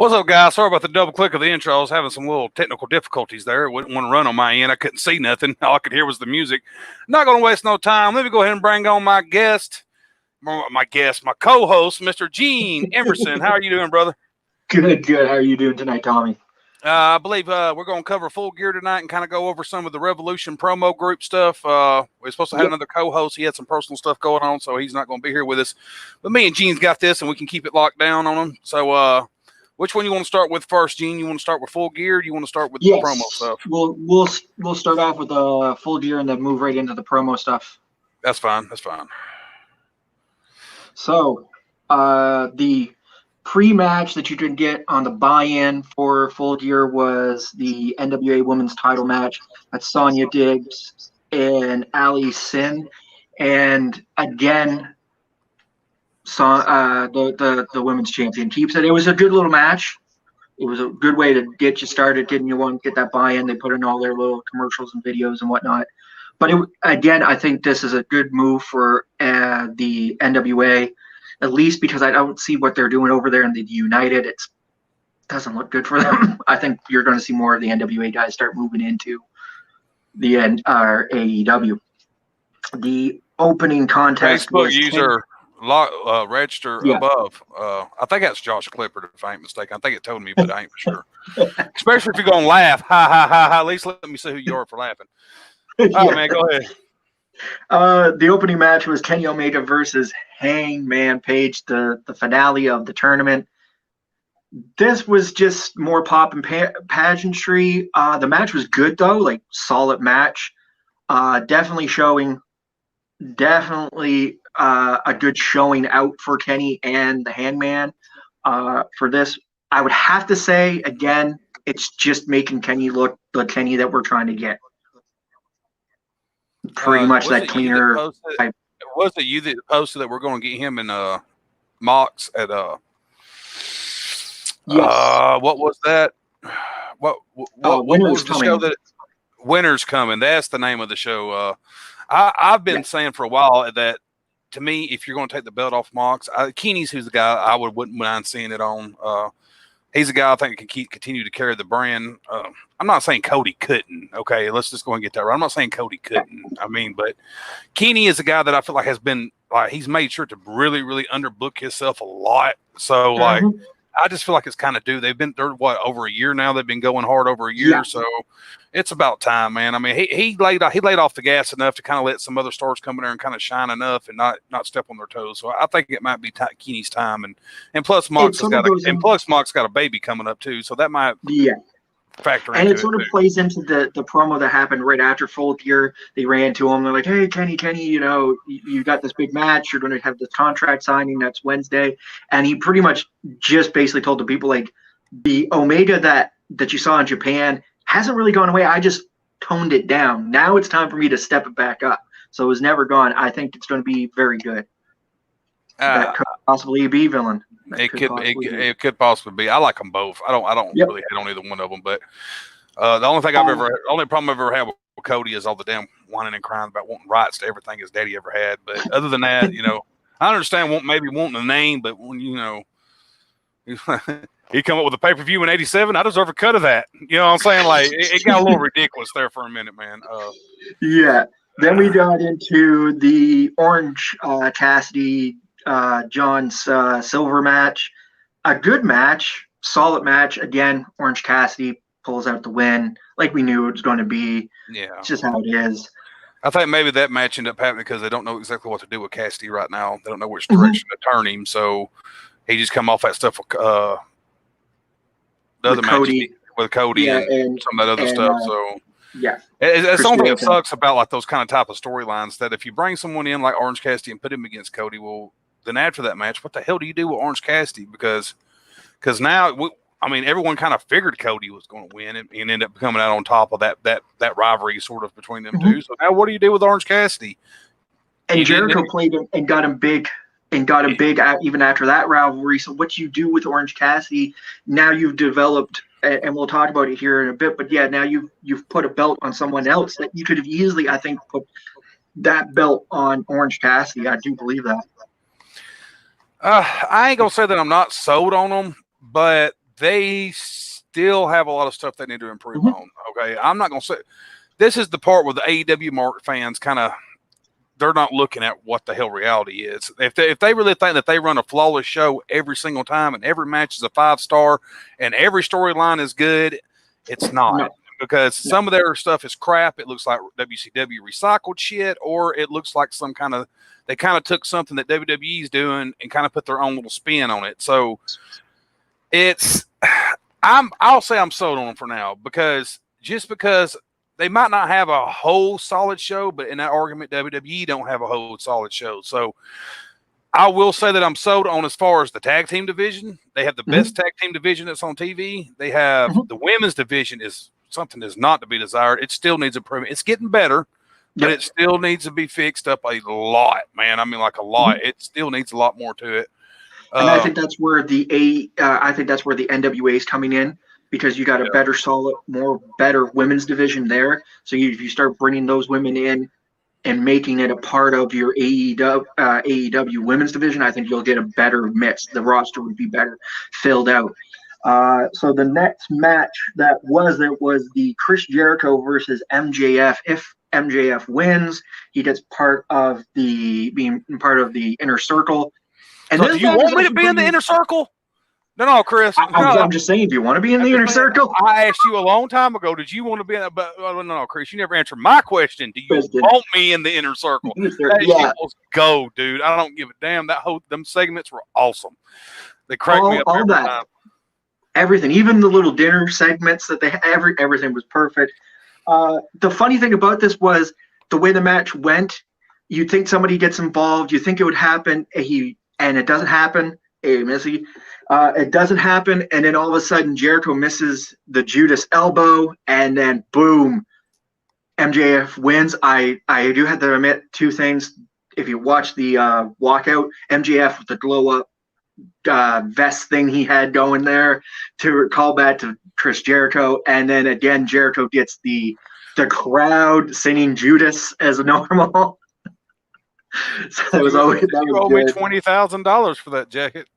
What's up, guys? Sorry about the double click of the intro. I was having some little technical difficulties there. It wouldn't want to run on my end. I couldn't see nothing. All I could hear was the music. Not going to waste no time. Let me go ahead and bring on my guest, my co-host, Mr. Gene Emerson. How are you doing, brother? Good. How are you doing tonight, Tommy? I believe we're going to cover Full Gear tonight and kind of go over some of the Revolution promo group stuff. We're supposed to have another co-host. He had some personal stuff going on, so he's not going to be here with us. But me and Gene's got this, and we can keep it locked down on him. So, which one you want to start with first, Gene? You want to start with Full Gear, or do you want to start with the promo stuff? We'll start off with Full Gear and then move right into the promo stuff. That's fine. So, the pre-match that you could get on the buy-in for Full Gear was the NWA Women's Title match. That's Sonya Diggs and Ali Sin, and again, the women's champion keeps it. It was a good little match. It was a good way to get you started, get that buy-in. They put in all their little commercials and videos and whatnot. But again, I think this is a good move for the NWA, at least because I don't see what they're doing over there in the United. It doesn't look good for them. I think you're going to see more of the NWA guys start moving into the AEW. The opening contest Facebook was user register above. I think that's Josh Clifford, if I ain't mistaken. I think it told me, but I ain't for sure. Especially if you're going to laugh. Ha, ha, ha, ha. At least let me see who you are for laughing. All right, man, go ahead. The opening match was Kenny Omega versus Hangman Page, the finale of the tournament. This was just more pop and pageantry. The match was good, though, like solid match. Definitely a good showing out for Kenny and the Hangman. For this, I would have to say, again, it's just making Kenny look the Kenny that we're trying to get. Pretty much that cleaner. Was it you that posted that we're going to get him in Mox at what was that? What was the show that Winter's Coming? That's the name of the show. I've been saying for a while that, to me, if you're going to take the belt off Mox, Keeney's who's the guy I wouldn't mind seeing it on. He's a guy I think can continue to carry the brand. I'm not saying Cody couldn't. Okay, let's just go and get that right. I'm not saying Cody couldn't. I mean, but Keeney is a guy that I feel like has been he's made sure to really, really underbook himself a lot. So I just feel like it's kind of due. They're over a year now. They've been going hard over a year, so it's about time, man. I mean, he laid off the gas enough to kind of let some other stars come in there and kind of shine enough and not step on their toes. So I think it might be Keeney's time, and plus Mox Mox got a baby coming up too, so that might factor into it. And it sort of plays into the promo that happened right after Full Gear. They ran to him. They're like, "Hey, Kenny, you got this big match. You're going to have this contract signing next Wednesday." And he pretty much just basically told the people, like, the Omega that you saw in Japan hasn't really gone away. I just toned it down. Now it's time for me to step it back up. So it was never gone. I think it's going to be very good. That could possibly be villain. It could possibly be. I like them both. I don't really hate on either one of them. But the only problem I've ever had with Cody is all the damn whining and crying about wanting rights to everything his daddy ever had. But other than that, I understand maybe wanting a name, but when he come up with a pay-per-view in '87, I deserve a cut of that. You know what I'm saying? Like it got a little ridiculous there for a minute, man. Then we got into the Orange Cassidy John Silver match. A good match, solid match. Again, Orange Cassidy pulls out the win, like we knew it was going to be. Yeah, it's just how it is. I think maybe that match ended up happening because they don't know exactly what to do with Cassidy right now. They don't know which direction to turn him, so he just come off that stuff with the other match with Cody and some of that other stuff. So it's something that sucks about like those kind of type of storylines, that if you bring someone in like Orange Cassidy and put him against Cody, well, then after that match, what the hell do you do with Orange Cassidy? Because now, everyone kind of figured Cody was going to win and end up coming out on top of that rivalry sort of between them two. So now what do you do with Orange Cassidy? And Jericho played him and got him big even after that rivalry. So what you do with Orange Cassidy, now you've developed, and we'll talk about it here in a bit, but now you've put a belt on someone else that you could have easily, I think, put that belt on Orange Cassidy. I do believe that. I ain't gonna say that I'm not sold on them, but they still have a lot of stuff they need to improve Mhm. on. Okay, I'm not going to say this is the part where the AEW fans kind of they're not looking at what the hell reality is. If they really think that they run a flawless show every single time and every match is a 5-star and every storyline is good, it's not. No. Because some of their stuff is crap. It looks like WCW recycled shit, or it looks like they kind of took something that WWE's doing and kind of put their own little spin on it. So I'll say I'm sold on them for now, because they might not have a whole solid show, but in that argument, WWE don't have a whole solid show. So I will say that I'm sold on as far as the tag team division. They have the best tag team division that's on TV. They have the women's division is something that's not to be desired. It still needs improvement. It's getting better, but it still needs to be fixed up a lot, man. I mean, like a lot. It still needs a lot more to it. And I think that's where the NWA is coming in, because you got a better, solid, better women's division there. So if you start bringing those women in and making it a part of your AEW women's division, I think you'll get a better mix. The roster would be better filled out. So the next match that was the Chris Jericho versus MJF. If MJF wins, he gets being part of the Inner Circle. And so do you want me to be in the Inner Circle? No, Chris. I'm just saying, do you want to be in the Inner Circle? I asked you a long time ago, did you want to be in but no, Chris, you never answered my question. Do you want me in the Inner Circle? That shit was go, dude. I don't give a damn. Them segments were awesome. They cracked me up every time. Everything, even the little dinner segments that they everything was perfect. The funny thing about this was the way the match went. You'd think somebody gets involved. You think it would happen. And it doesn't happen. Missy. It doesn't happen, and then all of a sudden Jericho misses the Judas elbow, and then boom, MJF wins. I do have to admit two things. If you watch the walkout, MJF with the glow up vest thing he had going there to call back to Chris Jericho, and then again Jericho gets the crowd singing Judas as normal. So it was always you owe me $20,000 for that jacket.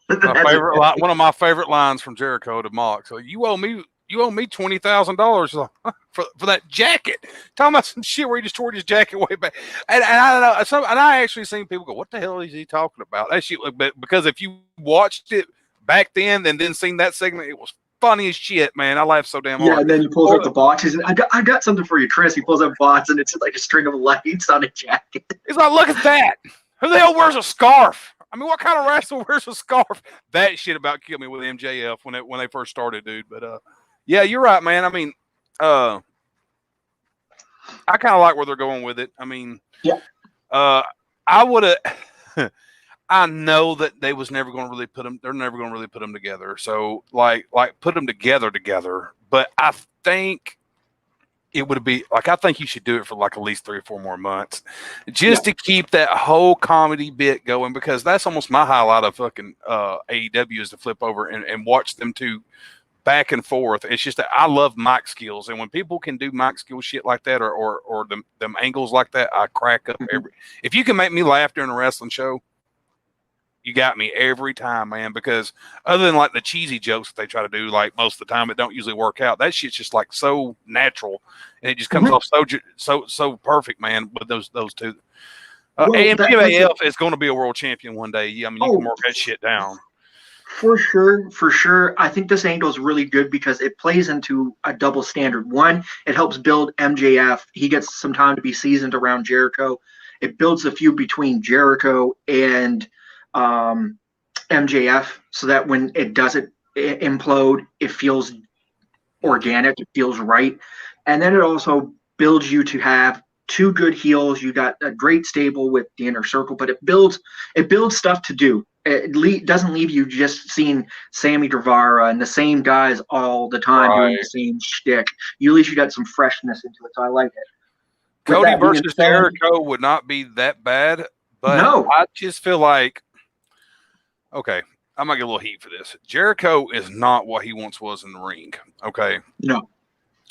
One of my favorite lines from Jericho to Mox. So you owe me $20,000 for that jacket. Talking about some shit where he just tore his jacket way back. And I don't know. And I actually seen people go, "What the hell is he talking about?" That shit. But because if you watched it back then and then seen that segment, it was funny as shit, man. I laughed so damn hard. Yeah, and then he pulls out the box. He says, I got something for you, Chris. He pulls out a box, and it's like a string of lights on a jacket. He's like, look at that. Who the hell wears a scarf? I mean, what kind of wrestler wears a scarf? That shit about killed me with MJF when they first started, dude. But yeah, you're right, man. I mean, I kind of like where they're going with it. I mean, I would have. I know that they was never going to really put them. They're never going to really put them together. So like put them together. But I think it would be like, I think you should do it for like at least 3 or 4 more months just to keep that whole comedy bit going, because that's almost my highlight of fucking AEW is to flip over and watch them two back and forth. It's just that I love mic skills, and when people can do mic skill shit like that or them angles like that, I crack up if you can make me laugh during a wrestling show, you got me every time, man, because other than like the cheesy jokes that they try to do, like most of the time, it don't usually work out. That shit's just like so natural, and it just comes off so perfect, man, with those two. MJF is going to be a world champion one day. I mean, you can work that shit down. For sure. I think this angle is really good because it plays into a double standard. One, it helps build MJF. He gets some time to be seasoned around Jericho. It builds a feud between Jericho and MJF, so that when it doesn't implode, it feels organic, it feels right. And then it also builds you to have 2 good heels. You got a great stable with the Inner Circle, but it builds stuff to do. It doesn't leave you just seeing Sammy Guevara and the same guys all the time doing the same shtick. At least you got some freshness into it, so I like it. Cody versus Jericho would not be that bad, but I just feel like, okay, I might get a little heat for this. Jericho is not what he once was in the ring. Okay. No.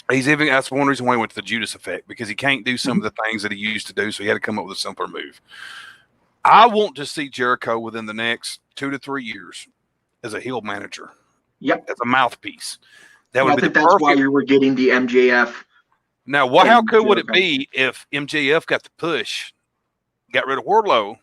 That's one reason why he went to the Judas effect, because he can't do some of the things that he used to do, so he had to come up with a simpler move. I want to see Jericho within the next 2 to 3 years as a heel manager. Yep. as a mouthpiece. That I would be think the that's perfect. why you were getting the MJF. Now, how cool would it be if MJF got the push, got rid of Wardlow,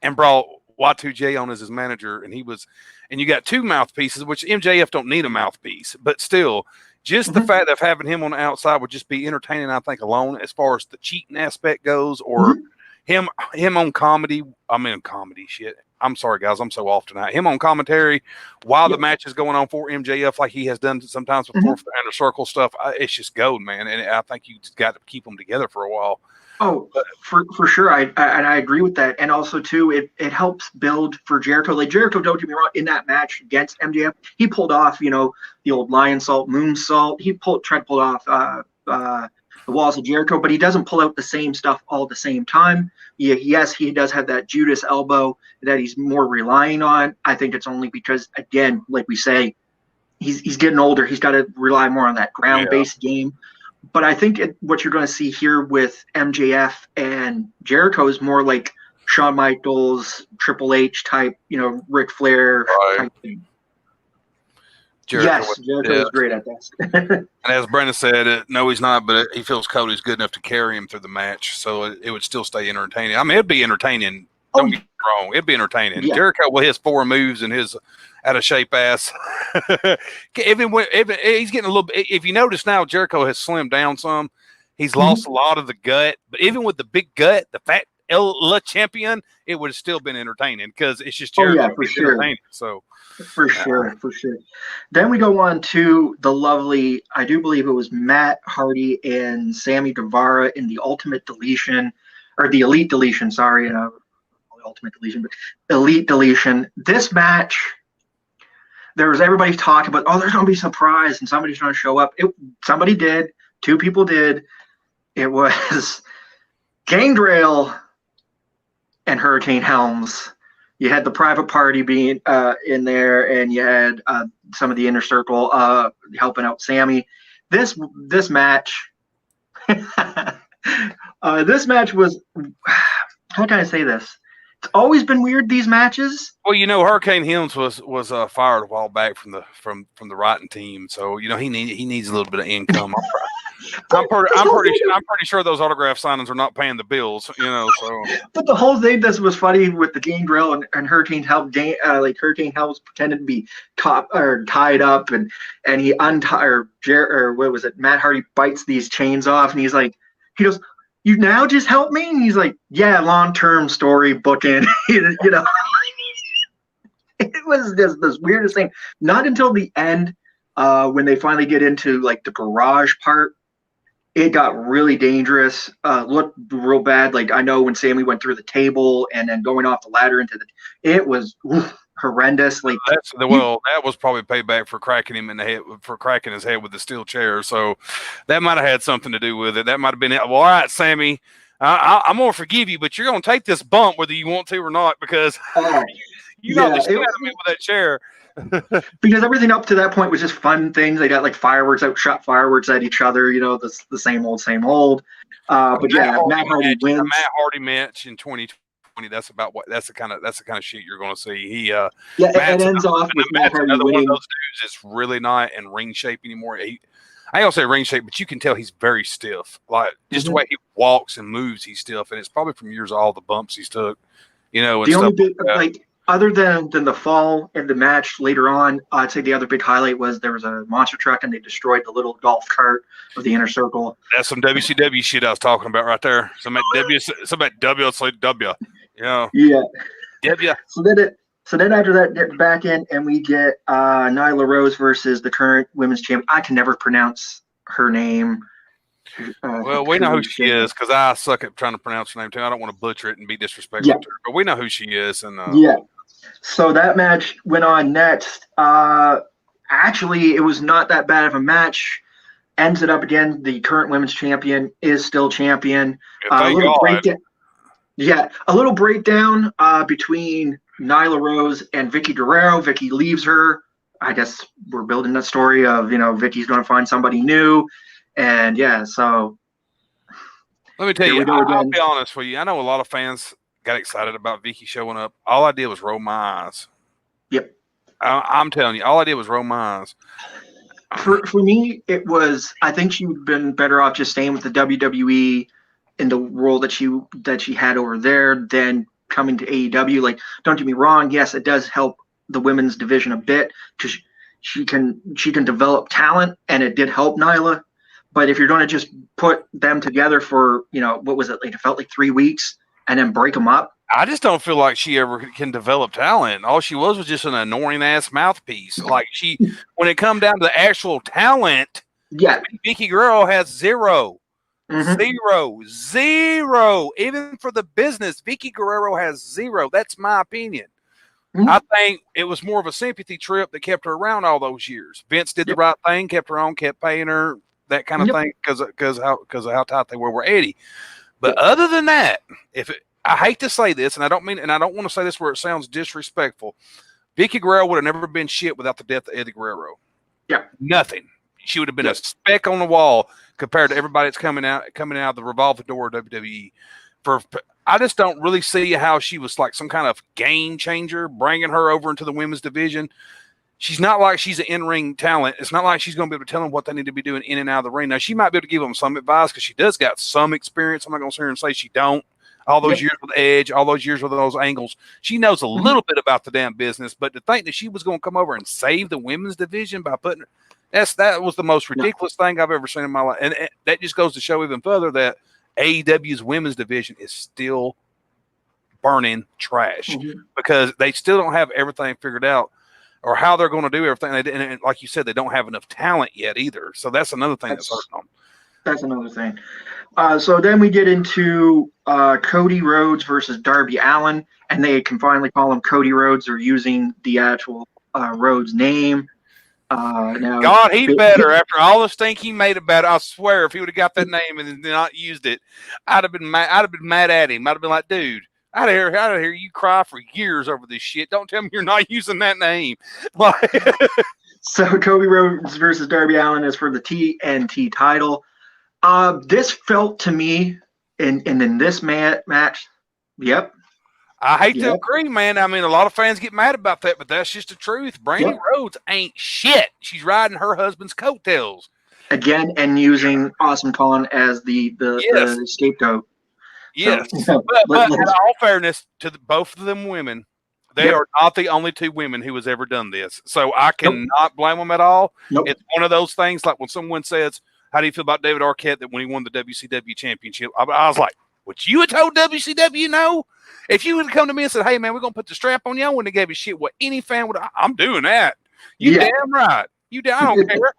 and brought Y2J on as his manager, and you got two mouthpieces, which MJF don't need a mouthpiece, but still, just the fact of having him on the outside would just be entertaining, I think, alone, as far as the cheating aspect goes, or him on comedy. I'm in comedy shit. I'm sorry, guys. I'm so off tonight. Him on commentary while the match is going on for MJF, like he has done sometimes before for the Inner Circle stuff. It's just gold, man. And I think you just got to keep them together for a while. Oh, for sure. I agree with that. And also, too, it helps build for Jericho. Like, Jericho, don't get me wrong, in that match against MJF, he pulled off, the old lion salt, moon salt. He tried to pull off the walls of Jericho, but he doesn't pull out the same stuff all at the same time. Yes, he does have that Judas elbow that he's more relying on. I think it's only because, again, like we say, he's getting older. He's got to rely more on that ground-based game. But I think what you're going to see here with MJF and Jericho is more like Shawn Michaels, Triple H type, Ric Flair type thing. Jericho is great at this. And as Brandon said, no, he's not, but he feels Cody's good enough to carry him through the match, so it would still stay entertaining. I mean, it'd be entertaining. Don't get me wrong, it'd be entertaining. Yeah. Jericho with his 4 moves and his out of shape ass. even he's getting a little bit. If you notice now, Jericho has slimmed down some. He's lost a lot of the gut, but even with the big gut, the fat Le Champion, it would have still been entertaining because it's just Jericho. For sure. So. For sure. Then we go on to the lovely, I do believe it was Matt Hardy and Sammy Guevara in the Ultimate Deletion, or the Elite Deletion, sorry, Ultimate Deletion, but Elite Deletion. This match, there was everybody talking about, there's going to be a surprise and somebody's going to show up. Somebody did. 2 people did. It was Gangrel and Hurricane Helms. You had the Private Party being in there, and you had some of the Inner Circle helping out Sammy. This match, this match was, how can I say this? It's always been weird, these matches. Well, Hurricane Helms was fired a while back from the writing team, so he needs a little bit of income. I'm pretty sure those autograph signings are not paying the bills, So. But the whole thing that was funny with the Gangrel and Hurricane Helms, Hurricane Helms pretended to be caught or tied up, and he what was it? Matt Hardy bites these chains off, and he goes, "You now just help me?" And he's like, "Yeah, long-term story booking," It was just this weirdest thing. Not until the end, when they finally get into the garage part, it got really dangerous. Looked real bad. I know when Sammy went through the table and then going off the ladder it was horrendous. That was probably payback for cracking him in the head, for cracking his head with the steel chair. So that might have had something to do with it. That might have been it. Well, all right, Sammy, I'm gonna forgive you, but you're gonna take this bump whether you want to or not, because you know the shit out of me with that chair. Because everything up to that point was just fun things. They got shot fireworks at each other. The same old. But Matt Hardy wins. A Matt Hardy match in 2020. That's the kind of shit you're going to see. It ends off with Matt Hardy another winning. One of those dudes that's really not in ring shape anymore. I don't say ring shape, but you can tell he's very stiff. Just the way he walks and moves, he's stiff, and it's probably from years of all the bumps he's took. And the only bit other than the fall and the match later on, I'd say the other big highlight was there was a monster truck and they destroyed the little golf cart of the Inner Circle. That's some WCW shit I was talking about right there. Some WCW. Yeah. W. So then after that, get back in and we get Nyla Rose versus the current women's champion. I can never pronounce her name. Well, we know who she is because I suck at trying to pronounce her name too. I don't want to butcher it and be disrespectful to her, but we know who she is. And so that match went on next. Actually, it was not that bad of a match. Ends it up again. The current women's champion is still champion. A little breakdown between Nyla Rose and Vicky Guerrero. Vicky leaves her. I guess we're building that story of Vicky's going to find somebody new. And so let me tell you, I'll be honest with you. I know a lot of fans got excited about Vicky showing up. All I did was roll my eyes. Yep. I'm telling you, all I did was roll my eyes. For me, it was. I think she would have been better off just staying with the WWE in the role that she had over there than coming to AEW. Like, don't get me wrong. Yes, it does help the women's division a bit because she can develop talent, and it did help Nyla. But if you're going to just put them together for, what was it, like, it felt like 3 weeks and then break them up. I just don't feel like she ever can develop talent. All she was just an annoying ass mouthpiece. Like when it come down to the actual talent, yeah, Vicky Guerrero has zero. Mm-hmm. Zero. Even for the business, Vicky Guerrero has zero. That's my opinion. Mm-hmm. I think it was more of a sympathy trip that kept her around all those years. Vince did the right thing, kept her on, kept paying her, that kind of thing, because of how tight they were with Eddie. But other than that, I hate to say this, and I don't want to say this where it sounds disrespectful. Vicky Guerrero would have never been shit without the death of Eddie Guerrero. Yeah, nothing. She would have been a speck on the wall compared to everybody that's coming out of the revolving door of WWE. I just don't really see how she was like some kind of game changer, bringing her over into the women's division. She's not like she's an in-ring talent. It's not like she's going to be able to tell them what they need to be doing in and out of the ring. Now, she might be able to give them some advice because she does got some experience. I'm not going to sit here and say she don't. All those years with Edge, all those years with those angles. She knows a little bit about the damn business, but to think that she was going to come over and save the women's division by putting that was the most ridiculous thing I've ever seen in my life. And that just goes to show even further that AEW's women's division is still burning trash because they still don't have everything figured out or how they're going to do everything. And like you said, they don't have enough talent yet either. So that's another thing that's hurting them. That's another thing. So then we get into Cody Rhodes versus Darby Allin, and they can finally call him Cody Rhodes. They're using the actual Rhodes name. Now, God, he better. After all the stink he made about it, I swear, if he would have got that name and not used it, I'd have been mad at him. I'd have been like, dude, I'd have hear you cry for years over this shit. Don't tell me you're not using that name. So Cody Rhodes versus Darby Allin is for the TNT title. This felt to me, in this match, I hate to agree, man. I mean, a lot of fans get mad about that, but that's just the truth. Brandy Rhodes ain't shit. She's riding her husband's coattails. Again, and using Awesome Kong as the scapegoat. Yes. So, but in all fairness to both of them women, they are not the only two women who has ever done this. So I cannot blame them at all. It's one of those things like when someone says, how do you feel about David Arquette that when he won the WCW championship? I was like, would you have told WCW no? If you would have come to me and said, hey, man, we're going to put the strap on you, I wouldn't have gave a shit what any fan would have. I'm doing that. You damn right. I don't care.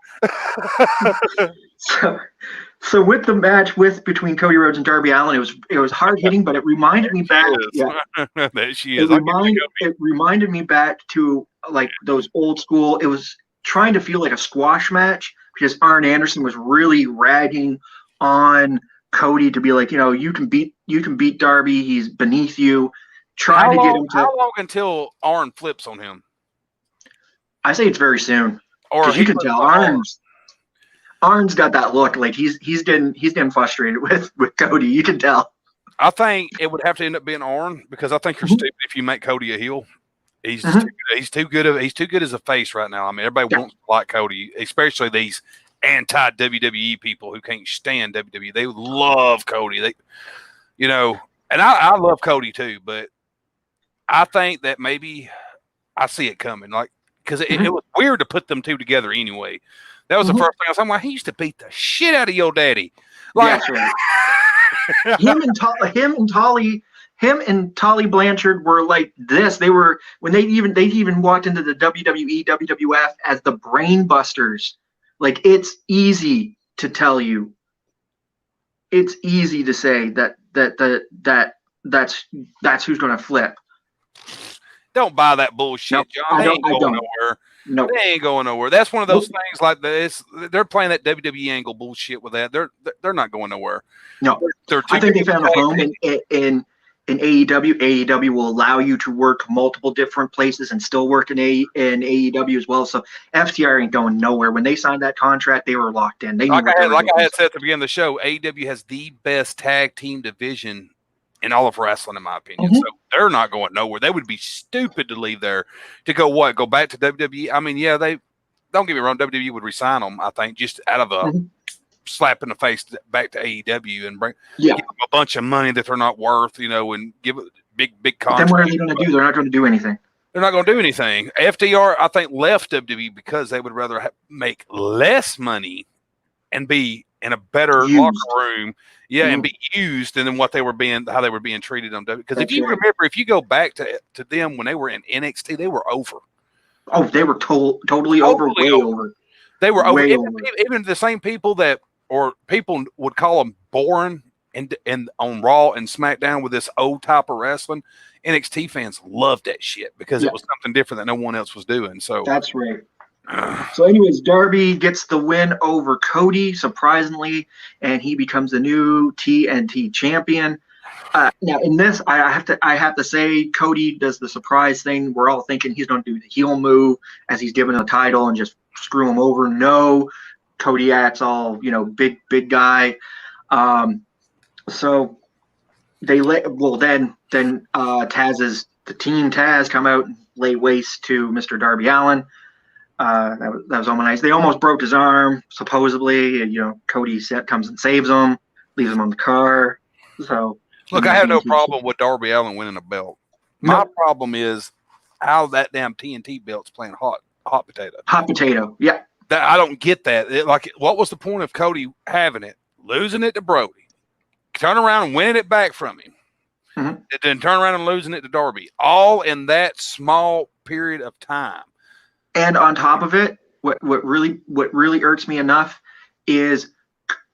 So with the match between Cody Rhodes and Darby Allin, it was hard hitting, but it reminded me back. There she is. It reminded me back to like those old school. It was trying to feel like a squash match because Arn Anderson was really ragging on Cody to be like, you can beat Darby. He's beneath you. Trying to get him to. How long until Arn flips on him? I say it's very soon. Or you can tell Arn's got that look like he's getting frustrated with Cody. You can tell. I think it would have to end up being Arn because I think you're stupid if you make Cody a heel. He's too good as a face right now. I mean, everybody wants to like Cody, especially these anti-WWE people who can't stand WWE. They love Cody. And I love Cody too, but I think that maybe I see it coming. Like, because it was weird to put them two together anyway. That was the first thing I was like, he used to beat the shit out of your daddy. Like, him and Tully Blanchard were like this. They were when they even walked into the WWE, WWF as the Brain Busters. Like, it's easy to tell you. It's easy to say that's who's going to flip. Don't buy that bullshit, John. They ain't going nowhere. No, they ain't going nowhere. That's one of those things like this. They're playing that WWE angle bullshit with that. They're not going nowhere. No, I think they found a home in AEW. AEW will allow you to work multiple different places and still work in AEW as well. So FTR ain't going nowhere. When they signed that contract, they were locked in. They knew I had said at the beginning of the show, AEW has the best tag team division in all of wrestling, in my opinion. Mm-hmm. So they're not going nowhere. They would be stupid to leave there to go what? Go back to WWE? I mean, yeah, they don't get me wrong. WWE would resign them, I think, just out of a slap in the face back to AEW and give them a bunch of money that they're not worth, and give it big contract. Then what are they going to do? They're not going to do anything. They're not going to do anything. FTR, I think, left WWE because they would rather make less money and be in a better locker room, and be used than how they were being treated on WWE. Because if you remember, if you go back to them when they were in NXT, they were over. Oh, they were totally over, way over. They were over. Even the same people people would call them boring and on Raw and SmackDown with this old type of wrestling. NXT fans loved that shit because it was something different that no one else was doing. So that's right. So anyways, Darby gets the win over Cody, surprisingly, and he becomes the new TNT champion. Now in this, I have to say Cody does the surprise thing. We're all thinking he's going to do the heel move as he's given the title and just screw him over. No, Cody acts all big guy. So they then the team Taz come out and lay waste to Mr. Darby Allin. That was almost nice. They almost broke his arm, supposedly. And, Cody comes and saves him, leaves him on the car. So look, I have no problem with Darby Allin winning a belt. My problem is how that damn TNT belt's playing hot potato. Hot potato, yeah. I don't get that. What was the point of Cody having it, losing it to Brody, turn around and winning it back from him, and then turn around and losing it to Darby, all in that small period of time? And on top of it, what really irks me enough is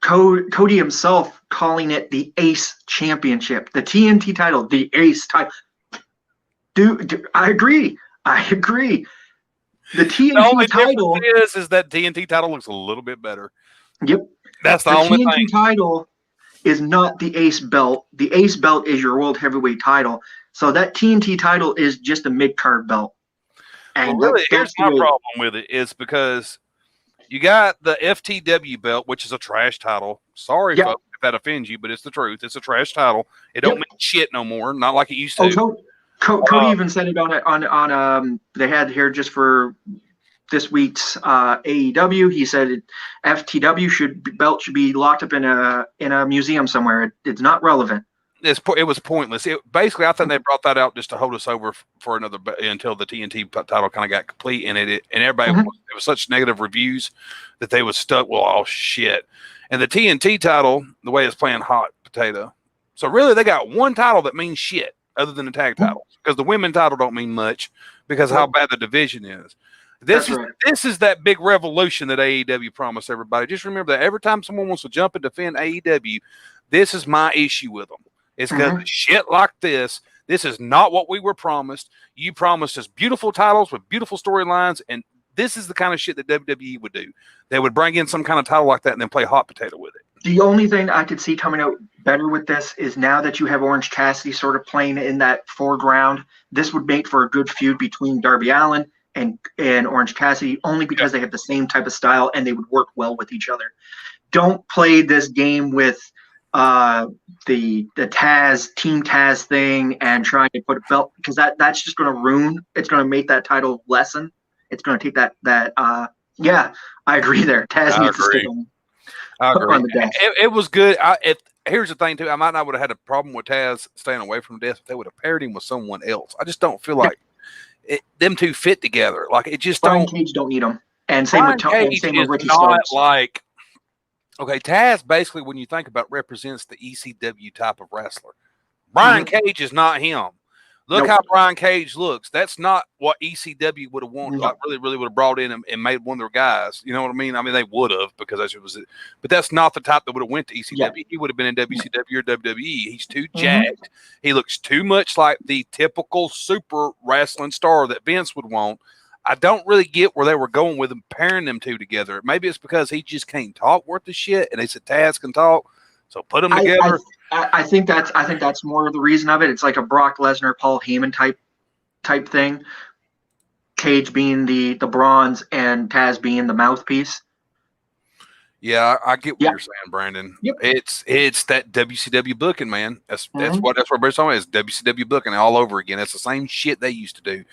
Cody himself calling it the Ace Championship, the TNT title, the Ace title. Dude, I agree. The TNT the only title is that TNT title looks a little bit better. Yep, that's the only TNT thing. Title is not the Ace belt. The Ace belt is your World Heavyweight title. So that TNT title is just a mid-card belt. And really, here's my problem with it is because you got the FTW belt, which is a trash title. Sorry, folks, if that offends you, but it's the truth. It's a trash title. It don't mean shit no more. Not like it used to. Cody even said it on they had here just for this week's AEW. He said FTW belt should be locked up in a museum somewhere. It's not relevant. It was pointless. Basically, I think they brought that out just to hold us over for another until the TNT title kind of got complete, and everybody it was such negative reviews that they was stuck. Well, oh shit! And the TNT title, the way it's playing hot potato. So really, they got one title that means shit other than the tag titles, because the women's title don't mean much because how bad the division is. This is that big revolution that AEW promised everybody. Just remember that every time someone wants to jump and defend AEW, this is my issue with them. It's because shit like this is not what we were promised. You promised us beautiful titles with beautiful storylines, and this is the kind of shit that WWE would do. They would bring in some kind of title like that and then play hot potato with it. The only thing I could see coming out better with this is now that you have Orange Cassidy sort of playing in that foreground, this would make for a good feud between Darby Allin and Orange Cassidy, only because they have the same type of style and they would work well with each other. Don't play this game with the Team Taz thing and trying to put a belt, because that's just going to ruin. It's going to make that title lessen. It's going to take that. Yeah, I agree there. Taz needs to stick on. I agree. It was good. Here's the thing too. I might not would have had a problem with Taz staying away from the desk if they would have paired him with someone else. I just don't feel like them two fit together. Like it just Brian Cage don't need them. And same with Ricky Starks. Like, okay, Taz basically, when you think about, represents the ECW type of wrestler. Brian Cage is not him. Look how Brian Cage looks. That's not what ECW would have wanted. Like really would have brought in and made one of their guys. You know what I mean? I mean, they would have, because that's was it. But that's not the type that would have went to ECW. Yeah. He would have been in WCW or WWE. He's too jacked. He looks too much like the typical super wrestling star that Vince would want. I don't really get where they were going with them, pairing them two together. Maybe it's because he just can't talk worth the shit, and they said Taz can talk, so put them together. I think that's more of the reason of it. It's like a Brock Lesnar, Paul Heyman type thing. Cage being the bronze and Taz being the mouthpiece. Yeah, I get what Yeah. you're saying, Brandon. Yep. It's that WCW booking, man. That's Mhm. what everybody's talking about is WCW booking all over again. That's the same shit they used to do.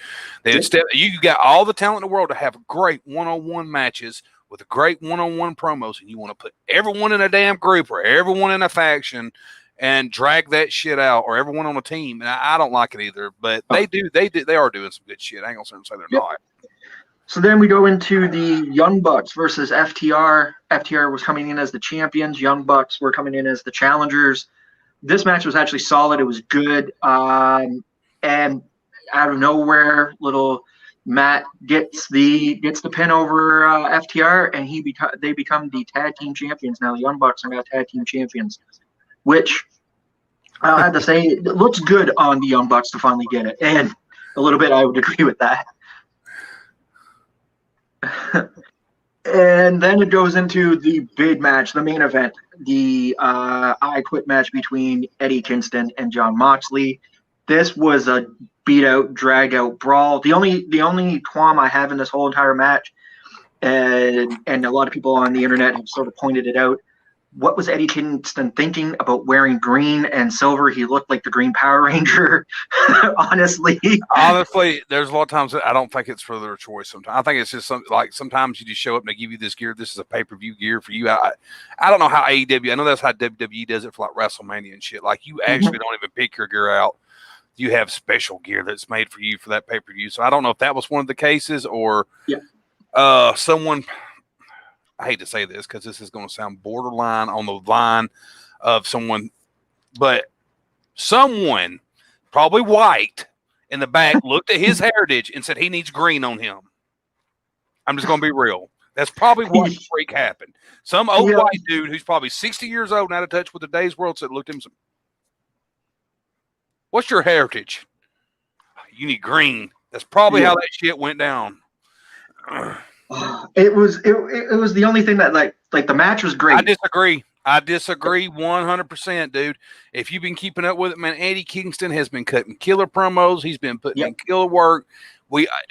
You got all the talent in the world to have great one-on-one matches with great one-on-one promos, and you want to put everyone in a damn group or everyone in a faction and drag that shit out, or everyone on a team. And I don't like it either. But they are doing some good shit. I ain't gonna sit and say they're not. So then we go into the Young Bucks versus FTR. FTR was coming in as the champions. Young Bucks were coming in as the challengers. This match was actually solid. It was good. And out of nowhere, little Matt gets the pin over FTR, and they become the tag team champions. Now the Young Bucks are now tag team champions, which I have to say it looks good on the Young Bucks to finally get it. And a little bit, I would agree with that. And then it goes into the big match, the main event, the I Quit match between Eddie Kingston and Jon Moxley. This was a beat out, drag out brawl. The only qualm I have in this whole entire match, and a lot of people on the internet have sort of pointed it out. What was Eddie Kingston thinking about wearing green and silver? He looked like the Green Power Ranger, honestly. Honestly, there's a lot of times that I don't think it's for their choice. Sometimes I think it's just something like sometimes you just show up and they give you this gear. This is a pay-per-view gear for you. I don't know how AEW. I know that's how WWE does it for like WrestleMania and shit. Like you actually don't even pick your gear out. You have special gear that's made for you for that pay-per-view. So I don't know if that was one of the cases or someone. I hate to say this because this is going to sound borderline on the line of someone, but someone, probably white, in the back looked at his heritage and said he needs green on him. I'm just going to be real. That's probably what the freak happened. Some old white dude who's probably 60 years old and out of touch with today's world said, looked at him and said, what's your heritage? You need green. That's probably how that shit went down. It was the only thing that like the match was great. I disagree 100%, dude. If you've been keeping up with it, man, Eddie Kingston has been cutting killer promos. He's been putting in killer work.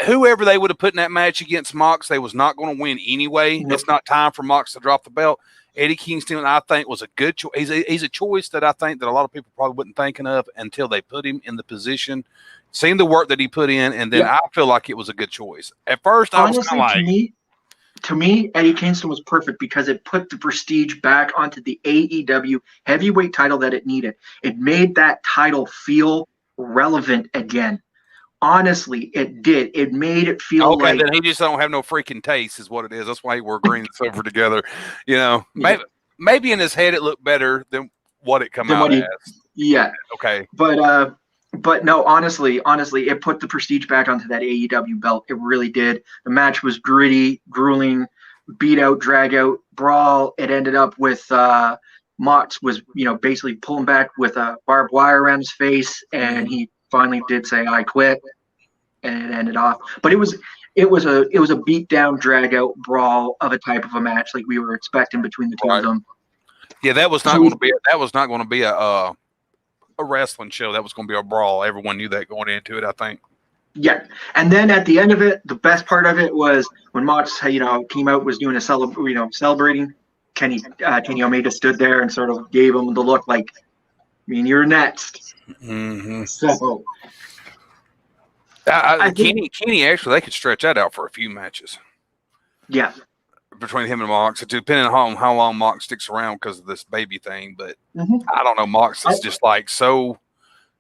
Whoever they would have put in that match against Mox, they was not going to win anyway. Nope. It's not time for Mox to drop the belt. Eddie Kingston, I think, was a good choice. He's a choice that I think that a lot of people probably wasn't thinking of until they put him in the position, seen the work that he put in, and then I feel like it was a good choice. At first, honestly, I was kind of like, to me, Eddie Kingston was perfect because it put the prestige back onto the AEW heavyweight title that it needed. It made that title feel relevant again. Honestly, it did. It made it feel like. Then he just don't have no freaking taste, is what it is. That's why he wore green and silver together. You know, maybe in his head it looked better than what it come out as. Yeah. Okay. But no, honestly, it put the prestige back onto that AEW belt. It really did. The match was gritty, grueling, beat out, drag out, brawl. It ended up with Mox was, basically pulling back with a barbed wire around his face, and he finally did say, "I quit," and it ended off. But it was a beat down, drag out brawl of a type of a match like we were expecting between the two of them. Yeah, that was not going to be a wrestling show. That was going to be a brawl. Everyone knew that going into it, I think. Yeah, and then at the end of it, the best part of it was when Mox, came out, was doing celebrating. Kenny Omega stood there and sort of gave him the look like, you're next. Mm-hmm. So, Kenny actually, they could stretch that out for a few matches. Yeah. Between him and Mox, depending on how long Mox sticks around because of this baby thing. But I don't know. Mox is just like so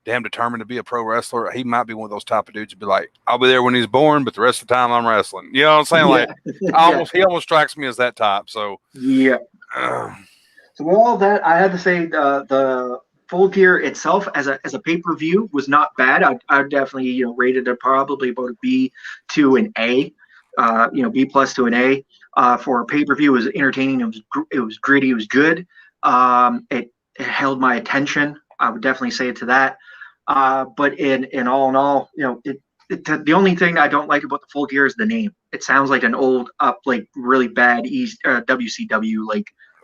damn determined to be a pro wrestler. He might be one of those type of dudes to be like, I'll be there when he's born, but the rest of the time I'm wrestling. You know what I'm saying? Like, he almost strikes me as that type. So yeah. So with all that, I had to say the Full Gear itself as a pay-per-view was not bad. I would definitely rated it probably about a B to an A. B plus to an A. For a pay-per-view, it was entertaining. It was gritty. It was good. It held my attention. I would definitely say it to that. But in all, the only thing I don't like about the Full Gear is the name. It sounds like an old really bad WCW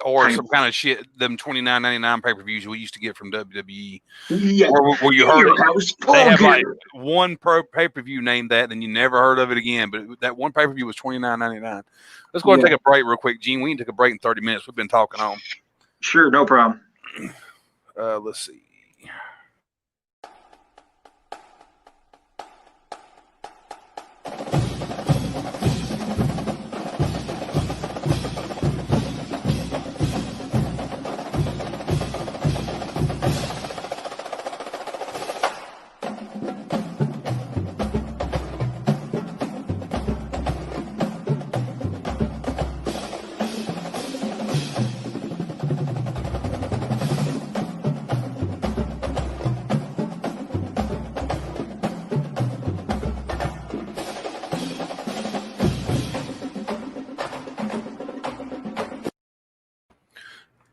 or some kind of shit. Them $29.99 pay-per-views we used to get from WWE. Yeah, where you heard house, they have like one pro pay-per-view named that, and you never heard of it again. But that one pay-per-view was $29.99. Let's go ahead and take a break real quick, Gene. We can take a break in 30 minutes. We've been talking on. Sure, no problem. Let's see.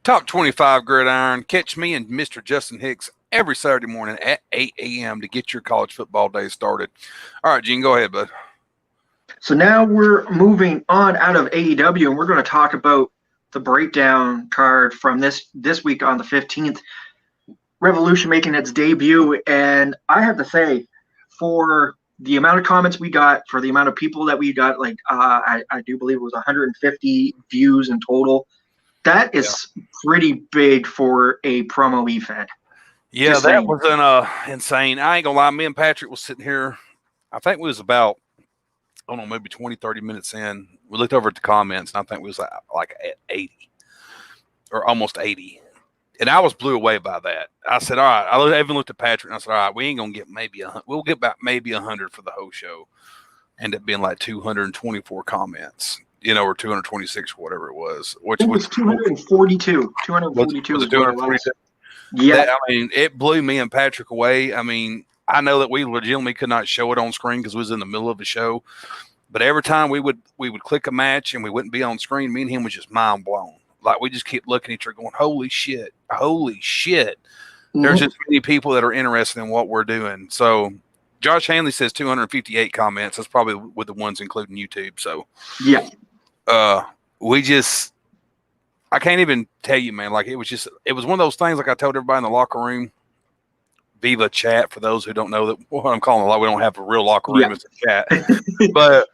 Top 25 Gridiron. Catch me and Mr. Justin Hicks every Saturday morning at 8 a.m. to get your college football day started. All right, Gene, go ahead, bud. So now we're moving on out of AEW, and we're going to talk about the breakdown card from this week on the 15th. Revolution making its debut, and I have to say, for the amount of comments we got, for the amount of people that we got, like I do believe it was 150 views in total. That is pretty big for a promo we fed. Yeah, just that was insane. I ain't gonna lie. Me and Patrick was sitting here. I think we was about, I don't know, maybe 20, 30 minutes in. We looked over at the comments, and I think we was like at 80 or almost 80. And I was blew away by that. I said, all right. I even looked at Patrick, and I said, all right, we ain't gonna get maybe we'll get about maybe 100 for the whole show. Ended up being like 224 comments. Or 226, whatever it was. Which was 242. 242. Was it 242? Yeah. I mean, it blew me and Patrick away. I mean, I know that we legitimately could not show it on screen because we was in the middle of the show. But every time we would click a match and we wouldn't be on screen, me and him was just mind blown. Like, we just keep looking at each other going, holy shit. Mm-hmm. There's just many people that are interested in what we're doing. So Josh Hanley says 258 comments. That's probably with the ones including YouTube. So yeah. I can't even tell you, man. Like, it was one of those things. Like I told everybody in the locker room, Viva chat. For those who don't know that what I'm calling a lot, we don't have a real locker room. It's a chat. But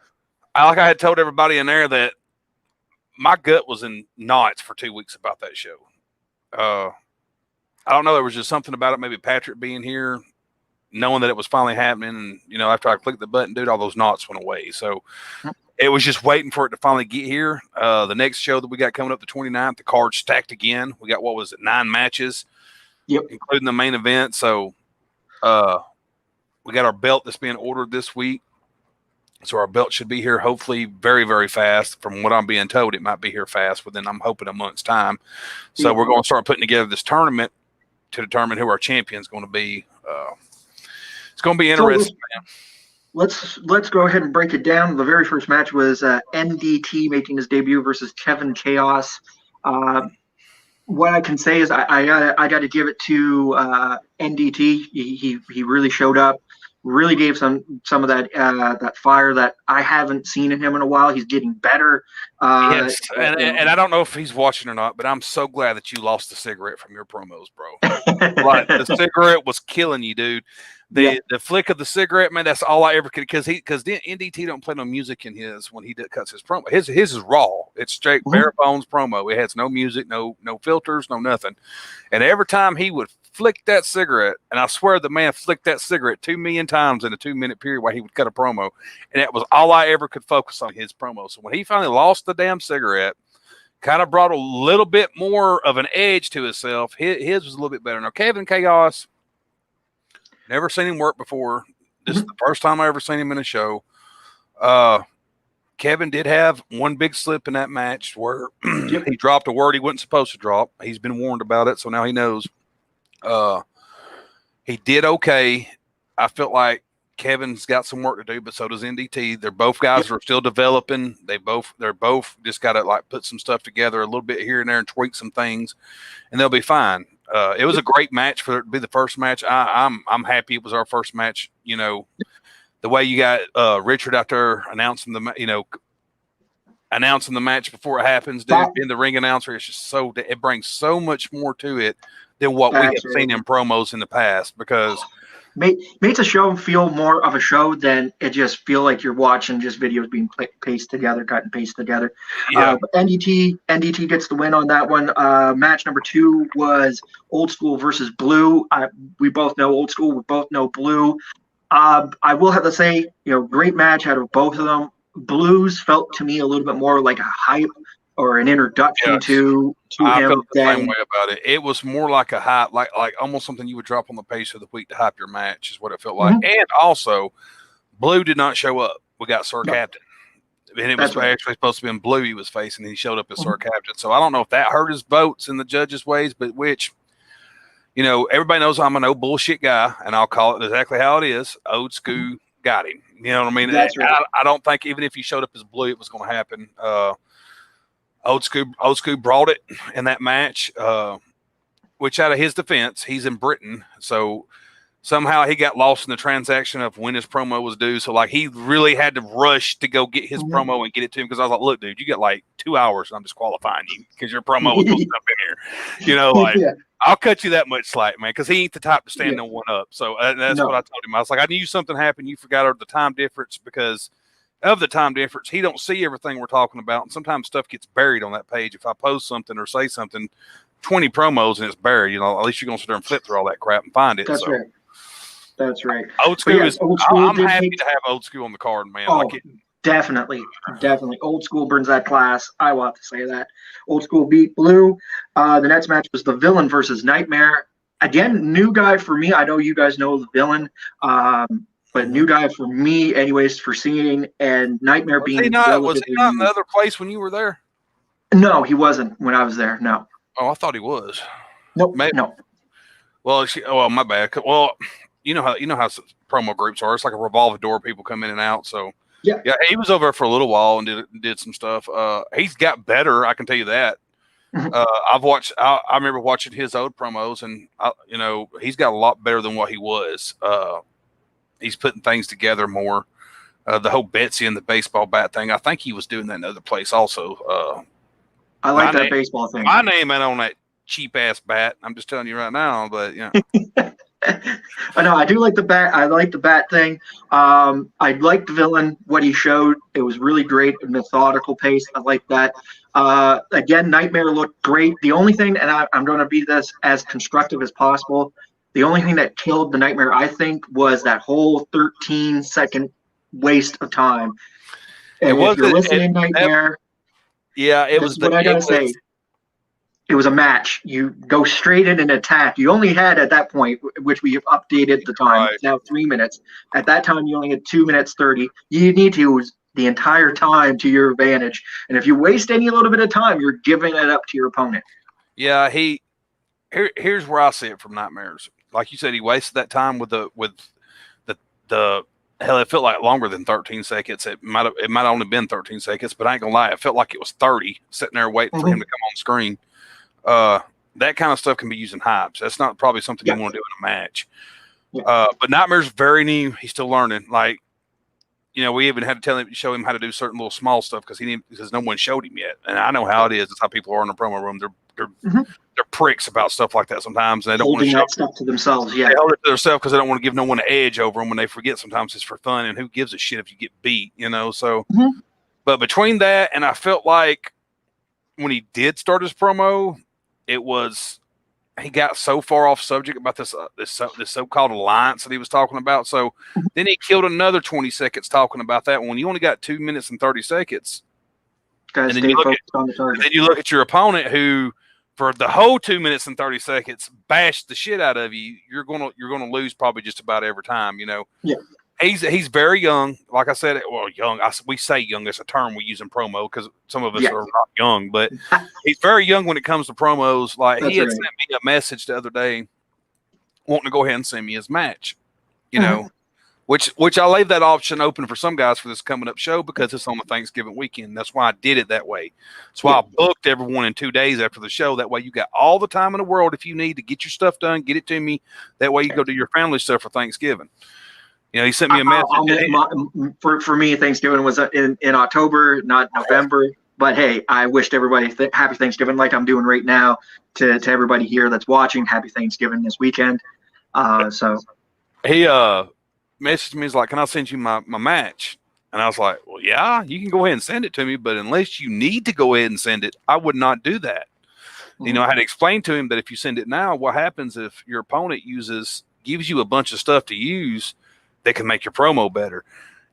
I had told everybody in there that my gut was in knots for 2 weeks about that show. I don't know. There was just something about it. Maybe Patrick being here, knowing that it was finally happening. And, after I clicked the button, dude, all those knots went away. So it was just waiting for it to finally get here. The next show that we got coming up, the 29th, the card's stacked again. We got, 9 matches, including the main event. So we got our belt that's being ordered this week. So our belt should be here hopefully very, very fast. From what I'm being told, it might be here fast within, I'm hoping, a month's time. So we're going to start putting together this tournament to determine who our champion's going to be. It's going to be interesting, man. Let's go ahead and break it down. The very first match was NDT making his debut versus Kevin Chaos. What I can say is I got to give it to NDT. He really showed up, really gave some of that fire that I haven't seen in him in a while. He's getting better. Yes, and I don't know if he's watching or not, but I'm so glad that you lost the cigarette from your promos, bro. Like, the cigarette was killing you, dude. The flick of the cigarette, man, that's all I ever could, because NDT don't play no music in his when he cuts his promo. His is raw. It's straight bare bones promo. It has no music, no filters, no nothing. And every time he would flick that cigarette, and I swear the man flicked that cigarette 2 million times in a 2-minute period while he would cut a promo, and that was all I ever could focus on, his promo. So when he finally lost the damn cigarette, kind of brought a little bit more of an edge to himself. His was a little bit better. Now, Kevin Chaos, never seen him work before. This is the first time I ever seen him in a show. Kevin did have one big slip in that match where he dropped a word he wasn't supposed to drop. He's been warned about it, so now he knows. He did okay. I felt like Kevin's got some work to do, but so does NDT. They're both guys that are still developing. They're both just got to like put some stuff together a little bit here and there and tweak some things, and they'll be fine. It was a great match for it to be the first match. I'm happy it was our first match. The way you got Richard out there announcing announcing the match before it happens, dude, being the ring announcer, it's just it brings so much more to it than what we have seen in promos in the past, because makes a show feel more of a show than it just feel like you're watching just videos being pasted together, cut and paste together. Yeah. But NDT gets the win on that one. Match number 2 was Old School versus Blue. We both know Old School. We both know Blue. I will have to say, great match out of both of them. Blues felt to me a little bit more like a hype or an introduction to I him. felt the same way about it. It was more like a hype, like almost something you would drop on the page of the week to hype your match, is what it felt like. And also, Blue did not show up. We got Sir Captain. And it was actually supposed to be in Blue he was facing, and he showed up as Sir Captain. So I don't know if that hurt his votes in the judges' ways, but everybody knows I'm an old bullshit guy, and I'll call it exactly how it is. Old School got him. You know what I mean? I don't think even if he showed up as Blue, it was going to happen. Old School brought it in that match, which, out of his defense, he's in Britain, so somehow he got lost in the transaction of when his promo was due. So he really had to rush to go get his promo and get it to him, because I was like, look, dude, you got like 2 hours and I'm disqualifying you because your promo was supposed to up in here. I'll cut you that much slack, man, because he ain't the type to stand no one up. So that's what I told him. I was like, I knew something happened. You forgot the time difference, because of the time difference, he don't see everything we're talking about, and sometimes stuff gets buried on that page. If I post something or say something, 20 promos and it's buried, at least you're gonna sit there and flip through all that crap and find it. That's right. That's right. Old School I'm happy to have Old School on the card, man. Definitely. Old School burns that class. I will have to say that. Old School beat Blue. The next match was the Villain versus Nightmare. Again, new guy for me. I know you guys know the Villain. But new guy for me, anyways, for seeing, and Nightmare being. Was he not in the other place when you were there? No, he wasn't when I was there. No. Oh, I thought he was. Nope. No. Well, my bad. Well, you know how promo groups are. It's like a revolving door. People come in and out. So yeah, he was over there for a little while and did some stuff. He's got better. I can tell you that. I remember watching his old promos, and he's got a lot better than what he was. He's putting things together more. The whole Betsy and the baseball bat thing, I think he was doing that in another place also. I like that baseball thing. My name ain't on that cheap ass bat. I'm just telling you right now, but yeah. I know I do like the bat. I like the bat thing. I like the Villain. What he showed, it was really great, methodical pace. I like that. Again, Nightmare looked great. The only thing, and I'm going to be this as constructive as possible. The only thing that killed the Nightmare, I think, was that whole 13-second waste of time. And if you're listening, Nightmare, it was. What I gotta say, it was a match. You go straight in and attack. You only had at that point, which we have updated the time. Right. It's now 3 minutes. At that time, you only had 2 minutes 30. You need to use the entire time to your advantage. And if you waste any little bit of time, you're giving it up to your opponent. Yeah, here's where I see it from Nightmares. Like you said, he wasted that time with the hell. It felt like longer than 13 seconds. It might have only been 13 seconds, but I ain't gonna lie, it felt like it was 30 sitting there waiting for him to come on screen. That kind of stuff can be used in hypes. That's not probably something you want to do in a match. But Nightmare's very new. He's still learning. We even had to show him how to do certain little small stuff because no one showed him yet. And I know how it is. It's how people are in the promo room. They're pricks about stuff like that sometimes, and they don't want to show that stuff to themselves. Yeah, they hold it to themselves because they don't want to give no one an edge over them when they forget. Sometimes it's for fun, and who gives a shit if you get beat, So, but between that and I felt like when he did start his promo, he got so far off subject about this so-called alliance that he was talking about. So then he killed another 20 seconds talking about that. When you only got 2 minutes and 30 seconds, and then you look at your opponent who, for the whole 2 minutes and 30 seconds, bashed the shit out of you, you're gonna lose probably just about every time. Yeah. He's very young. Like I said, young. We say young. That's a term we use in promo because some of us are not young, but he's very young when it comes to promos. Like he had sent me a message the other day, wanting to go ahead and send me his match. Which I leave that option open for some guys for this coming up show because it's on the Thanksgiving weekend. That's why I did it that way. That's why I booked everyone in 2 days after the show. That way you got all the time in the world if you need to get your stuff done, get it to me. That way you go do your family stuff for Thanksgiving. He sent me a message. For me, Thanksgiving was in October, not November. But hey, I wished everybody happy Thanksgiving, like I'm doing right now to everybody here that's watching. Happy Thanksgiving this weekend. So he messaged me. He's like, "Can I send you my match?" And I was like, "Well, yeah, you can go ahead and send it to me, but unless you need to go ahead and send it, I would not do that." Mm-hmm. I had to explain to him that if you send it now, what happens if your opponent gives you a bunch of stuff to use that can make your promo better.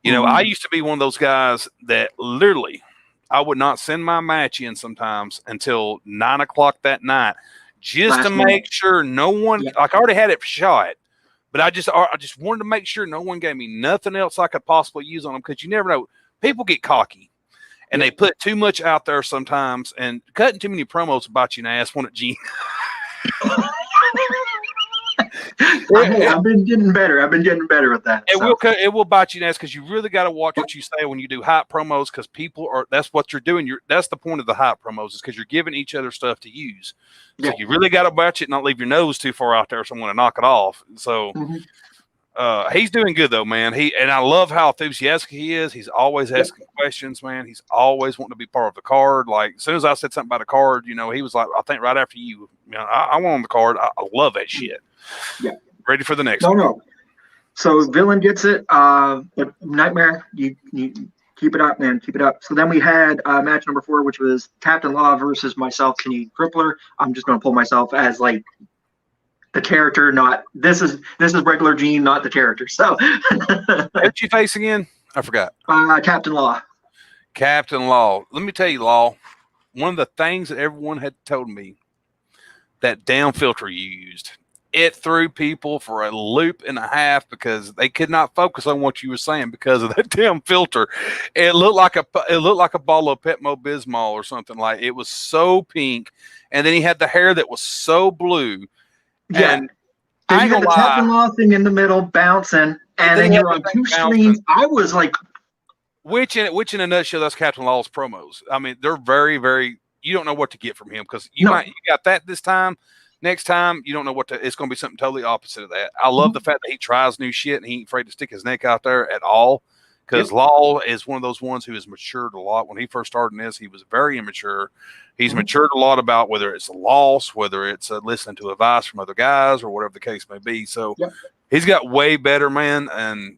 I used to be one of those guys that literally I would not send my match in sometimes until 9 o'clock that night, just to make sure no one, like I already had it shot, but I just wanted to make sure no one gave me nothing else I could possibly use on them, because you never know. People get cocky and they put too much out there sometimes, and cutting too many promos will bite you in the ass, won't it, Gene? I've been getting better. I've been getting better at that. It will bite you in the ass, because you really got to watch what you say when you do hype promos, because that's what you're doing. That's the point of the hype promos, is because you're giving each other stuff to use. So you really got to watch it and not leave your nose too far out there, someone to knock it off. So he's doing good though, man. And I love how enthusiastic he is. He's always asking questions, man. He's always wanting to be part of the card. Like, as soon as I said something about a card, he was like, I think right after you, I want on the card. I love that shit. Yeah. Ready for the next one. No. So Villain gets it. But Nightmare, you keep it up, man. Keep it up. So then we had match number 4, which was Captain Law versus myself, Kenny Crippler. I'm just going to pull myself as like the character, not this is regular Gene, not the character. So who'd you face again? I forgot. Captain Law. Captain Law. Let me tell you, Law, one of the things that everyone had told me, that damn filter you used, it threw people for a loop and a half, because they could not focus on what you were saying because of that damn filter. It looked like a bottle of Pepto-Bismol or something. Like, it was so pink, and then he had the hair that was so blue. Yeah, and you had the Captain Law thing in the middle bouncing, and then you're on 2 screens. I was like, which in a nutshell, that's Captain Law's promos. I mean, they're very, very. You don't know what to get from him, because you got that this time. Next time, you don't know it's going to be something totally opposite of that. I love the fact that he tries new shit and he ain't afraid to stick his neck out there at all. Because Law is one of those ones who has matured a lot. When he first started in this, he was very immature. He's matured a lot about whether it's a loss, whether it's listening to advice from other guys, or whatever the case may be. So he's got way better, man. And,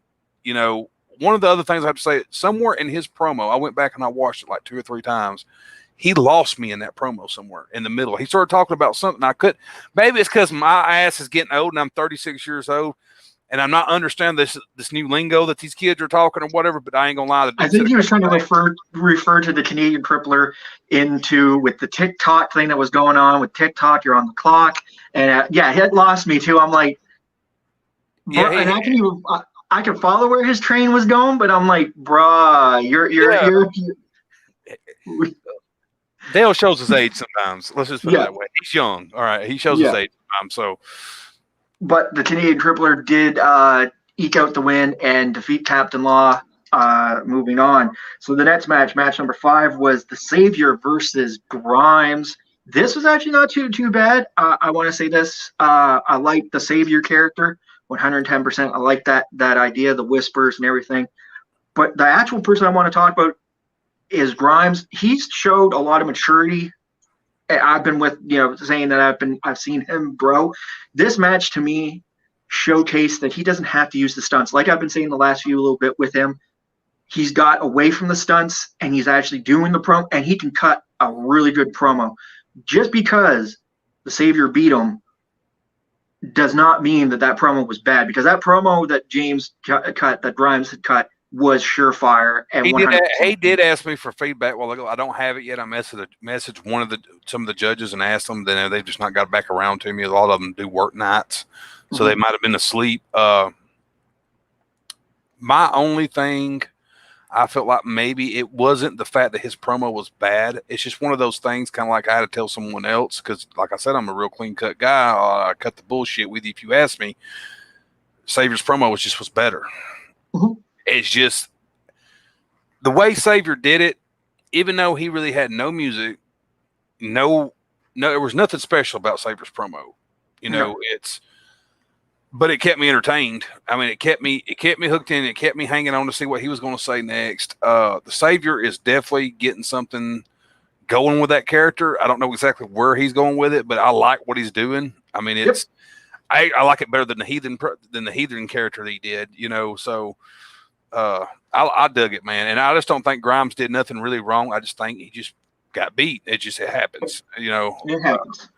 one of the other things I have to say, somewhere in his promo, I went back and I watched it like 2 or 3 times. He lost me in that promo somewhere in the middle. He started talking about something I couldn't. Maybe it's because my ass is getting old and I'm 36 years old. And I'm not understanding this new lingo that these kids are talking or whatever, but I ain't gonna lie. I think he was trying to refer to the Canadian Crippler with the TikTok thing that was going on with TikTok. You're on the clock, and it lost me too. I'm like, and I can follow where his train was going, but I'm like, bruh, you're Dale shows his age sometimes. Let's just put it that way. He's young. All right, he shows his age sometimes. So. But the Canadian Crippler did eke out the win and defeat Captain Law, moving on. So the next match number 5, was the Savior versus Grimes. This was actually not too bad. I want to say this. I like the Savior character 110%. I like that idea, the whispers and everything. But the actual person I want to talk about is Grimes. He's showed a lot of maturity. I've been saying that I've seen him grow. This match to me showcased that he doesn't have to use the stunts. Like I've been saying the last few little bit with him, he's got away from the stunts and he's actually doing the promo, and he can cut a really good promo. Just because the Savior beat him does not mean that promo was bad, because that promo that James cut, that Grimes had cut, was surefire. And he did ask me for feedback. Well, I don't have it yet. I messaged some of the judges and asked them. Then they've just not got back around to me. A lot of them do work nights, so they might have been asleep. My only thing, I felt like maybe it wasn't the fact that his promo was bad. It's just one of those things, kind of like I had to tell someone else, because, like I said, I'm a real clean cut guy. I cut the bullshit with you if you ask me. Savior's promo was better. It's just the way Savior did it, even though he really had no music, there was nothing special about Savior's promo. It's but it kept me entertained. I mean, it kept me hooked in. It kept me hanging on to see what he was going to say next. The Savior is definitely getting something going with that character. I don't know exactly where he's going with it, but I like what he's doing. I mean, it's I like it better than the heathen character that he did. So I dug it, man. And I just don't think Grimes did nothing really wrong. I just think he just got beat. It happens. It happens.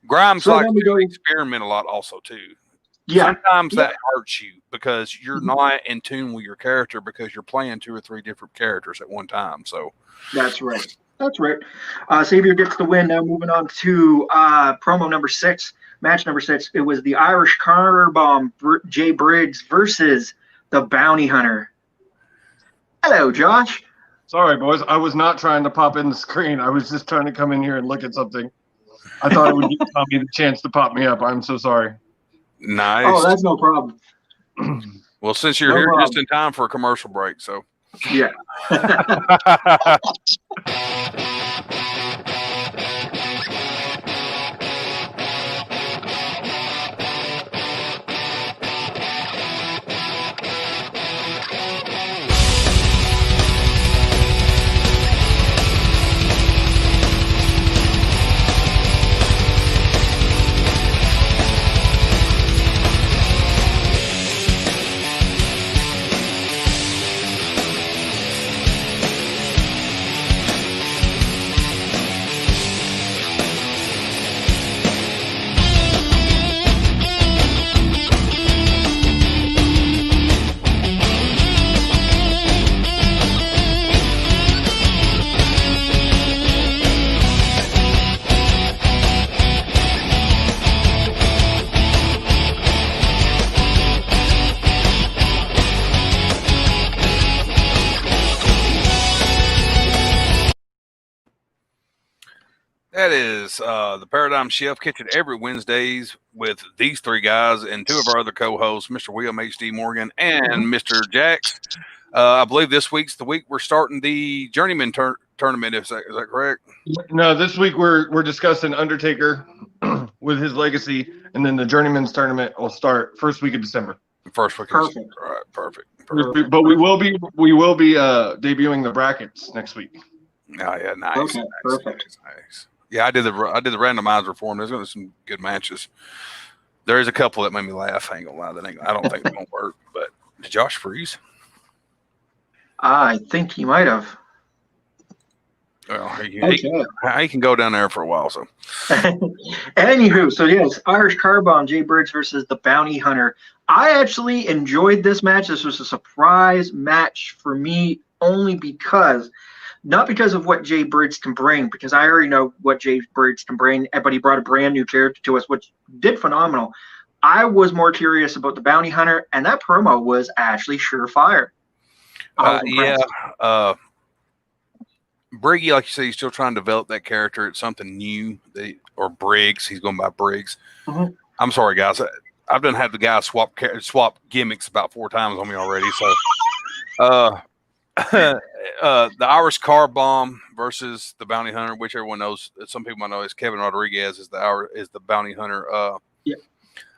Grimes likes to experiment a lot, also too. Yeah. Sometimes that hurts you because you're not in tune with your character because you're playing 2 or 3 different characters at one time. So that's right. That's right. Savior gets the win. Now moving on to promo number 6, match number 6. It was the Irish Car Bomb, Jay Briggs versus the Bounty Hunter. Hello, Josh. Sorry, boys. I was not trying to pop in the screen. I was just trying to come in here and look at something. I thought it would give Tommy the chance to pop me up. I'm so sorry. Nice. Oh, that's no problem. Well, since you're here just in time for a commercial break, so. Yeah. That is the Paradigm Shift, catching every Wednesdays with these 3 guys and 2 of our other co-hosts, Mr. William H.D. Morgan and Mr. Jax. I believe this week's the week we're starting the Journeyman tournament. Is that correct? No, this week we're discussing Undertaker with his legacy, and then the Journeyman's tournament will start first week of December. First week. Perfect. All right, perfect. But we will be debuting the brackets next week. Oh yeah, nice. Okay, perfect. Nice. Yeah, I did the randomizer for him. There's going to be some good matches. There is a couple that made me laugh. I ain't gonna lie, I don't think they're gonna work. But did Josh freeze? I think he might have. Well, he can go down there for a while. So, anywho, so yes, Irish Car Bomb, Jay Briggs versus the Bounty Hunter. I actually enjoyed this match. This was a surprise match for me, only because. Not because of what Jay Briggs can bring, because I already know what Jay Briggs can bring, but he brought a brand new character to us, which did phenomenal. I was more curious about the Bounty Hunter, and that promo was actually surefire. Yeah. Briggy, like you say, he's still trying to develop that character. It's something new. Or Briggs. He's going by Briggs. Mm-hmm. I'm sorry, guys. I've done had the guy swap gimmicks about 4 times on me already. So, the Irish Car Bomb versus the Bounty Hunter, which everyone knows. Some people might know is Kevin Rodriguez is the Bounty Hunter. Yeah.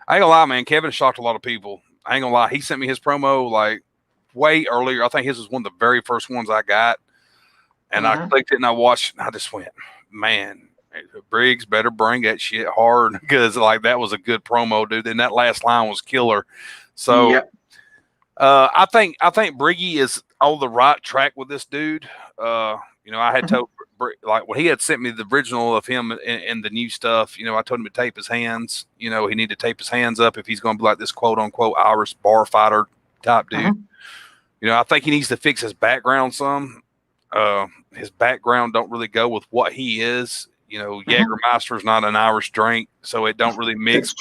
I ain't gonna lie, man. Kevin shocked a lot of people. I ain't gonna lie. He sent me his promo like way earlier. I think his was one of the very first ones I got, and I clicked it and I watched. And I just went, man. Briggs better bring that shit hard because like that was a good promo, dude. And that last line was killer. So. Yeah. I think Briggy is on the right track with this dude. I had told like when he had sent me the original of him and the new stuff. I told him to tape his hands. He needed to tape his hands up if he's going to be like this quote unquote Irish bar fighter type dude. I think he needs to fix his background some. His background don't really go with what he is. Jägermeister's not an Irish drink, so it don't really mix.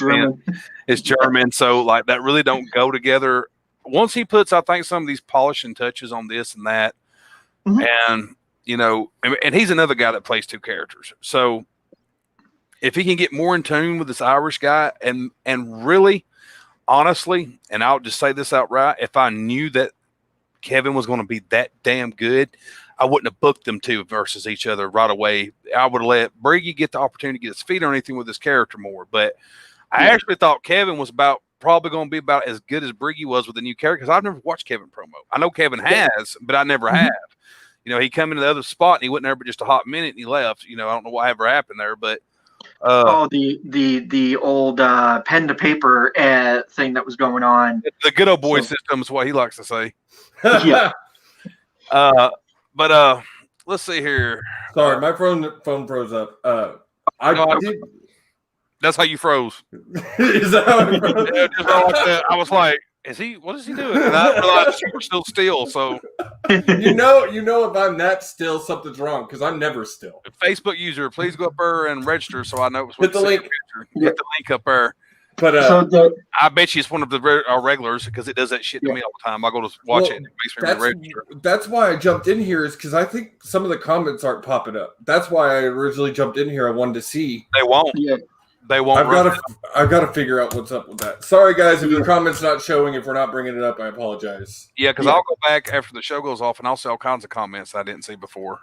It's German, so like that really don't go together. Once he puts, I think, some of these polishing touches on this and that, and he's another guy that plays 2 characters. So if he can get more in tune with this Irish guy, and really, honestly, and I'll just say this outright, if I knew that Kevin was going to be that damn good, I wouldn't have booked them 2 versus each other right away. I would have let Briggy get the opportunity to get his feet on anything with his character more. But I actually thought Kevin was about probably going to be about as good as Briggy was with the new character, because I've never watched Kevin promo. I know Kevin has, but I never have. You know, he come into the other spot and he wasn't there but just a hot minute and he left. You know, I don't know what ever happened there, but the old pen to paper thing that was going on. The good old boy system is what he likes to say. Yeah. But let's see here. Sorry, my phone froze up. That's how you froze. Is that how it froze? Yeah, just like that. I was like, what is he doing? And I realized you were still still. So you know if I'm that still, something's wrong, because I'm never still. Facebook user, please go up there and register so I know it's Hit the link. Hit the link up there. But I bet you it's one of our regulars, because it does that shit to me all the time. I go to watch it and it makes me register. That's why I jumped in here, is because I think some of the comments aren't popping up. That's why I originally jumped in here. I wanted to see. They won't. Yeah. They won't. I've got to figure out what's up with that. Sorry, guys, if your comment's not showing, if we're not bringing it up, I apologize. Yeah, because I'll go back after the show goes off and I'll see all kinds of comments I didn't see before.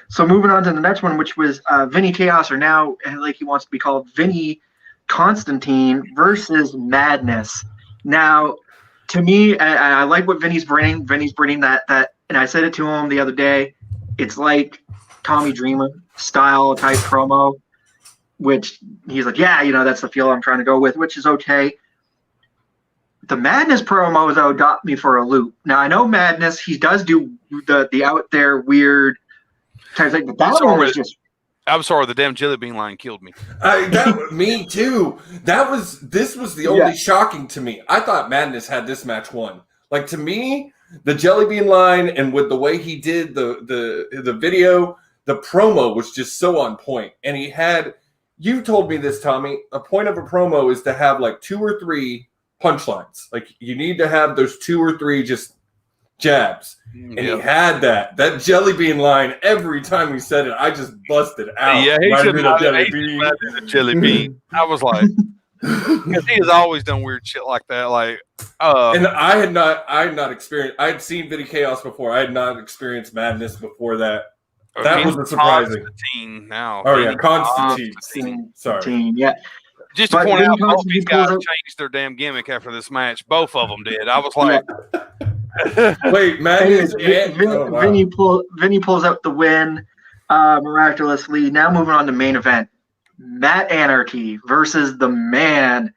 So moving on to the next one, which was Vinny Chaos, or now like he wants to be called, Vinny Constantine versus Madness. Now, to me, I like what Vinny's bringing. Vinny's bringing that, and I said it to him the other day. It's like Tommy Dreamer style type promo, which he's like, yeah, you know, that's the feel I'm trying to go with, which is okay. The Madness promo, though, got me for a loop. Now, I know Madness, he does do the out there weird type thing, but that one was just... I'm sorry, the damn jelly bean line killed me. Me too. This was the only shocking to me. I thought Madness had this match won. Like, to me, the jelly bean line, and with the way he did the video, the promo was just so on point. And he had... You told me this, Tommy. A point of a promo is to have like 2 or 3 punchlines. Like, you need to have those 2 or 3 just jabs. And he had that jelly bean line. Every time he said it, I just busted out. Yeah, he said jelly bean. I was like, because he has always done weird shit like that. Like, and I had not experienced. I had seen Vinny Chaos before. I had not experienced Madness before that. That was surprising. Constantine now. Oh, yeah, Constantine. Sorry. Yeah. Just to point out, both these guys changed their damn gimmick after this match. Both of them did. I was like, wait, Madness. Vinny pulls out the win miraculously. Now moving on to main event. Matt Anarchy versus the Man.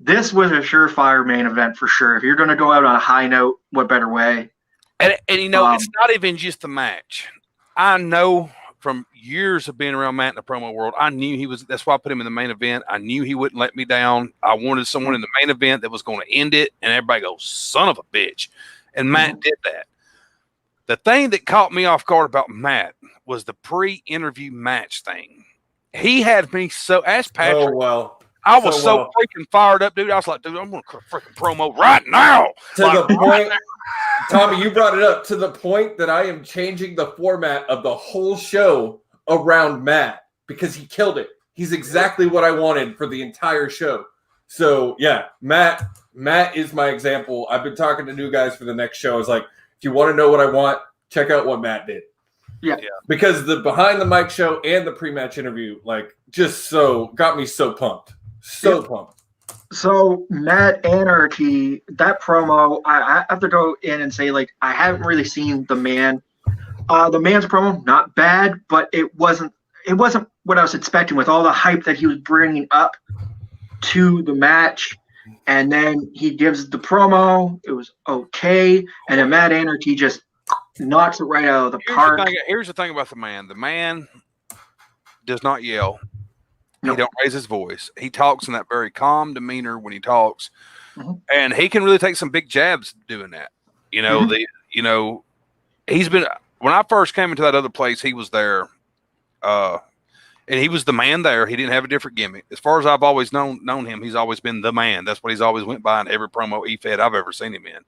This was a surefire main event for sure. If you're going to go out on a high note, what better way? And you know, it's not even just the match. I know from years of being around Matt in the promo world, I knew he was. That's why I put him in the main event. I knew he wouldn't let me down. I wanted someone in the main event that was going to end it, and everybody goes, "Son of a bitch," and Matt did that. The thing that caught me off guard about Matt was the pre-interview match thing. He had me so. Ask Patrick. Oh well. I was so freaking fired up, dude. I was like, dude, I'm going to freaking promo right now. To the point, Tommy, you brought it up, to the point that I am changing the format of the whole show around Matt, because he killed it. He's exactly what I wanted for the entire show. So, yeah, Matt is my example. I've been talking to new guys for the next show. I was like, if you want to know what I want, check out what Matt did. Yeah. Because the behind the mic show and the pre-match interview, like, just got me so pumped. Pumped. So Matt Anarchy, that promo, I have to go in and say, like, I haven't really seen the Man. The Man's promo, not bad, but it wasn't what I was expecting with all the hype that he was bringing up to the match. And then he gives the promo. It was okay. And then Matt Anarchy just knocks it right out of the park. Here's the thing about the Man. The Man does not yell. Nope. He don't raise his voice. He talks in that very calm demeanor when he talks, and he can really take some big jabs doing that. You know, he's been, when I first came into that other place, he was there, and he was the Man there. He didn't have a different gimmick. As far as I've always known him, he's always been the Man. That's what he's always went by in every promo E-Fed I've ever seen him in.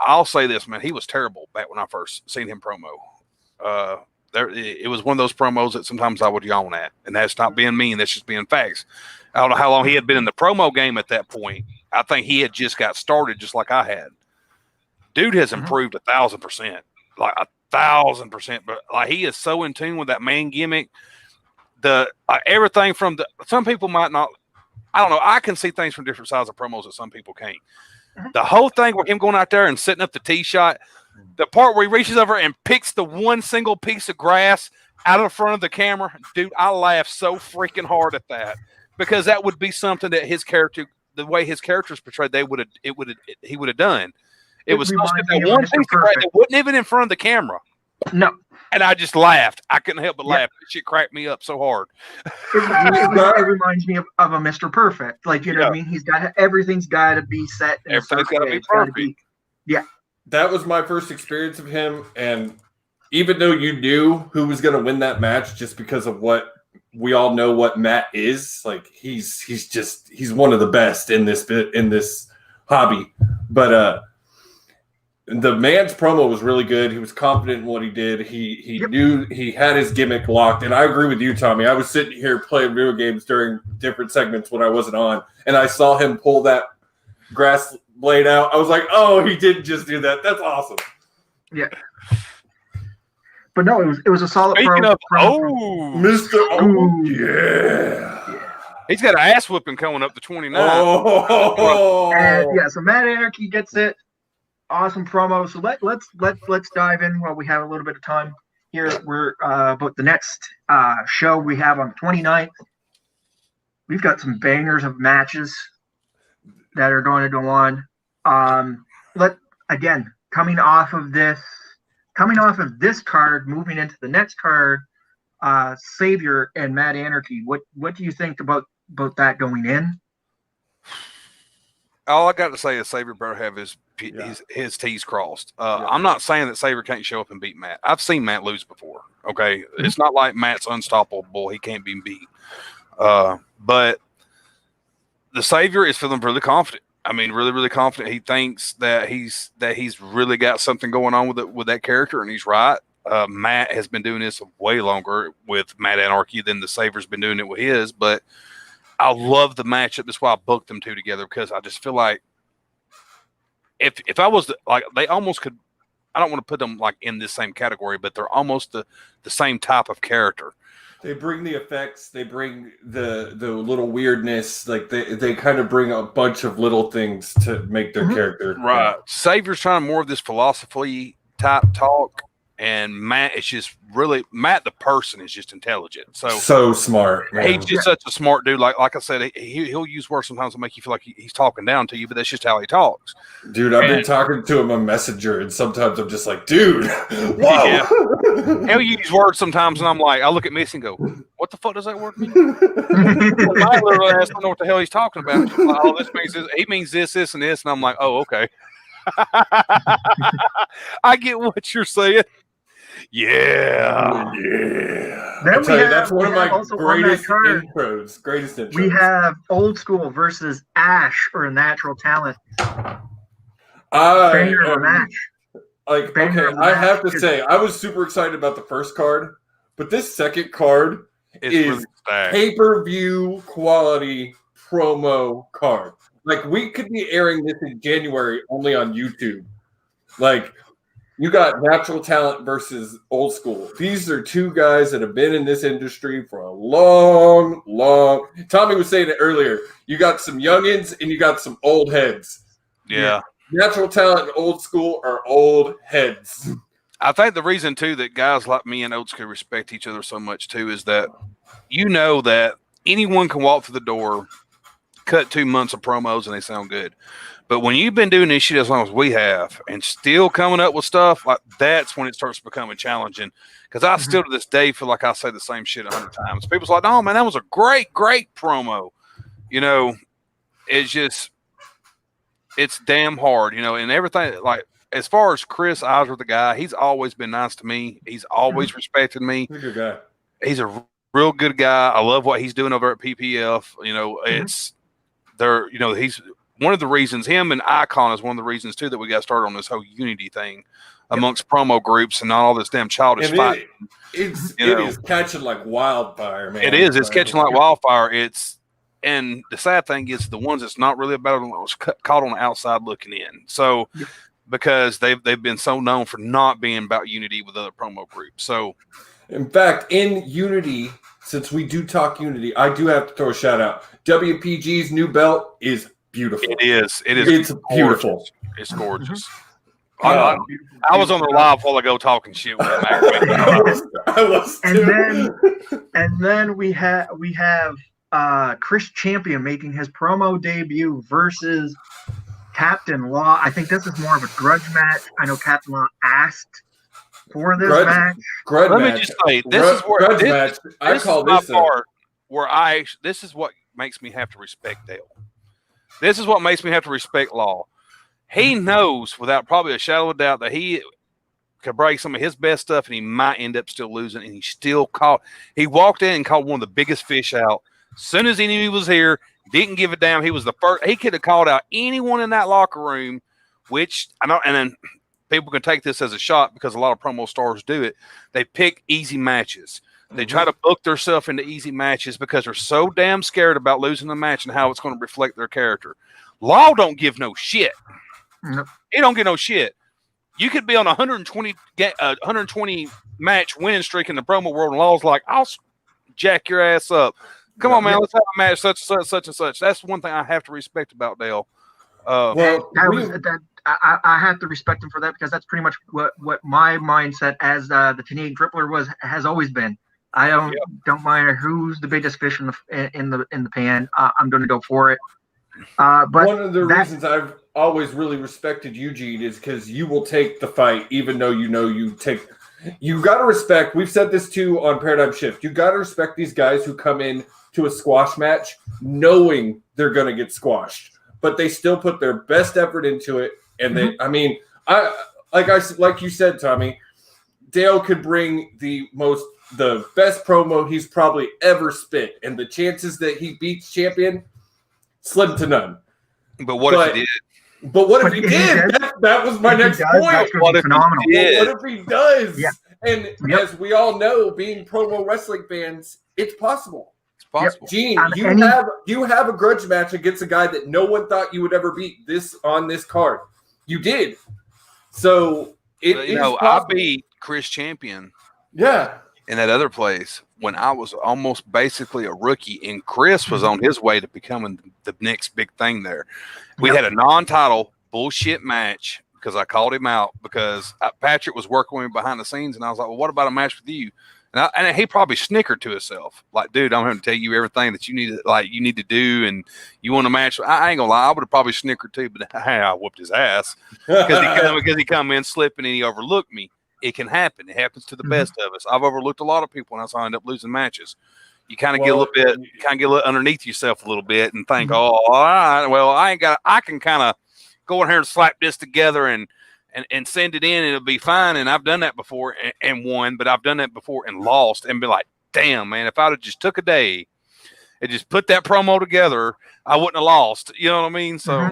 I'll say this, man, he was terrible back when I first seen him promo. It was one of those promos that sometimes I would yawn at, and that's not being mean. That's just being facts. I don't know how long he had been in the promo game at that point. I think he had just got started, just like I had. Dude has improved 1,000%, like 1,000%. But like, he is so in tune with that Man gimmick. Everything from some people might not I don't know. I can see things from different sides of promos that some people can't. The whole thing with him going out there and setting up the tee shot, the part where he reaches over and picks the one single piece of grass out of the front of the camera, dude, I laughed so freaking hard at that because that would be something that his character, the way his character is portrayed, he would have done. It was supposed to be that one piece of grass that wasn't even in front of the camera. No. And I just laughed. I couldn't help but laugh. That shit cracked me up so hard. It reminds me of a Mr. Perfect. Like, you know what I mean? Everything's got to be set. Everything's got to be perfect. That was my first experience of him. And even though you knew who was going to win that match just because of what we all know what Matt is, like he's one of the best in this hobby. But the man's promo was really good. He was confident in what he did. He knew he had his gimmick locked. And I agree with you, Tommy. I was sitting here playing video games during different segments when I wasn't on, and I saw him pull that grass blade out. I was like, oh, he didn't just do that. That's awesome. Yeah. But no, it was a solid promo. Mr. Oh, yeah. He's got an ass whooping coming up to 29. And so Matt Anarchy gets it. Awesome promo. So let's dive in while we have a little bit of time here. We're about the next show we have on the 29th. We've got some bangers of matches that are going to go on. Coming off of this card, moving into the next card, Savior and Mad Anarchy. What do you think about that going in? All I got to say is Savior better have his T's crossed. I'm not saying that Savior can't show up and beat Matt. I've seen Matt lose before. Okay, it's not like Matt's unstoppable. He can't be beat. But the Savior is feeling really confident. I mean, really, really confident. He thinks that he's really got something going on with that character, and he's right. Matt has been doing this way longer with Mad Anarchy than the Savior's been doing it with his, but I love the matchup. That's why I booked them two together, because I just feel like if I was like, they almost could. I don't want to put them like in this same category, but they're almost the same type of character. They bring the effects. They bring the little weirdness. Like they kind of bring a bunch of little things to make their character. Right. Savior's trying more of this philosophy type talk. And Matt is just really the person is just intelligent. So smart. Man. He's just such a smart dude. Like I said, he'll use words sometimes to make you feel like he's talking down to you, but that's just how he talks. Dude, I've been talking to him on Messenger, and sometimes I'm just like, dude, whoa. Yeah. He'll use words sometimes, and I'm like, I look at Missy and go, what the fuck does that word mean? I literally ask, I don't know what the hell he's talking about. Like, oh, this means this. He means this, this, and this, and I'm like, oh, okay. I get what you're saying. Yeah. That's one of my greatest intros. We have Old School versus Ash or Natural Talent. Banger of a match. I have to say, I was super excited about the first card, but this second card is really pay-per-view quality promo card. Like, we could be airing this in January only on YouTube. Like, you got Natural Talent versus Old School. These are two guys that have been in this industry for a long. Tommy was saying it earlier. You got some youngins and you got some old heads. Yeah. Natural Talent and Old School are old heads. I think the reason too that guys like me and Old School respect each other so much too is that you know that anyone can walk through the door, cut 2 months of promos, and they sound good. But when you've been doing this shit as long as we have and still coming up with stuff, like that's when it starts becoming challenging. Because I still to this day feel like I say the same shit 100 times. People's like, "Oh man, that was a great promo." You know, it's damn hard, you know, and everything. Like as far as Chris Eisner, the guy, he's always been nice to me. He's always respected me. He's a good guy. He's a real good guy. I love what he's doing over at PPF. You know, he's one of the reasons, him and Icon is one of the reasons too that we got started on this whole unity thing amongst promo groups and not all this damn childish fighting. It is catching like wildfire, man. It is. It's catching like wildfire. And the sad thing is the ones that's not really about it was caught on the outside looking in. So because they've been so known for not being about unity with other promo groups. So in fact, in unity, since we do talk Unity, I do have to throw a shout out. WPG's new belt is beautiful. It is. It's beautiful. It's gorgeous. I was on the live while ago talking shit with him. I was too. And then we have Chris Champion making his promo debut versus Captain Law. I think this is more of a grudge match. I know Captain Law asked for this match. Let me just say, this is what makes me have to respect Dale. This is what makes me have to respect Law. He knows without probably a shadow of a doubt that he could break some of his best stuff and he might end up still losing, and he still caught. He walked in and caught one of the biggest fish out. As soon as he knew he was here, didn't give a damn. He was the first. He could have called out anyone in that locker room, which I know, and then people can take this as a shot because a lot of promo stars do it. They pick easy matches. They try to book themselves into easy matches because they're so damn scared about losing the match and how it's going to reflect their character. Law don't give no shit. Nope. He don't get no shit. You could be on a 120 match winning streak in the promo world, and Law's like, I'll jack your ass up. Come on, man, let's have a match such and such. That's one thing I have to respect about Dale. I have to respect him for that because that's pretty much what my mindset as the Canadian Tripler has always been. I don't mind who's the biggest fish in the pan. I'm going to go for it. But one of the reasons I've always really respected Eugene is because you will take the fight, even though you take. You got to respect. We've said this too on Paradigm Shift. You got to respect these guys who come in to a squash match knowing they're going to get squashed, but they still put their best effort into it. And like you said, Tommy, Dale could bring the best promo he's probably ever spit, and the chances that he beats Champion, slim to none. But what if he did? But what if he did? That was my next point. What if he does? Yeah. And as we all know, being promo wrestling fans, it's possible. It's possible. Gene, you have a grudge match against a guy that no one thought you would ever beat on this card. You did. So I beat Chris Champion. Yeah. In that other place when I was almost basically a rookie, and Chris was on his way to becoming the next big thing there. We had a non-title bullshit match because I called him out because Patrick was working with me behind the scenes, and I was like, well, what about a match with you? And he probably snickered to himself, like, dude, I'm going to tell you everything that you need to do, and you want a match. I ain't gonna lie, I would have probably snickered too, but hey, I whooped his ass because he come in slipping and he overlooked me. It can happen. It happens to the best of us. I've overlooked a lot of people, and I end up losing matches. You kind of get a little underneath yourself a little bit and think, oh, all right, well, I can kind of go in here and slap this together and send it in, and it'll be fine. And I've done that before and won, but I've done that before and lost and been like, damn, man, if I'd have just took a day and just put that promo together, I wouldn't have lost. You know what I mean? So.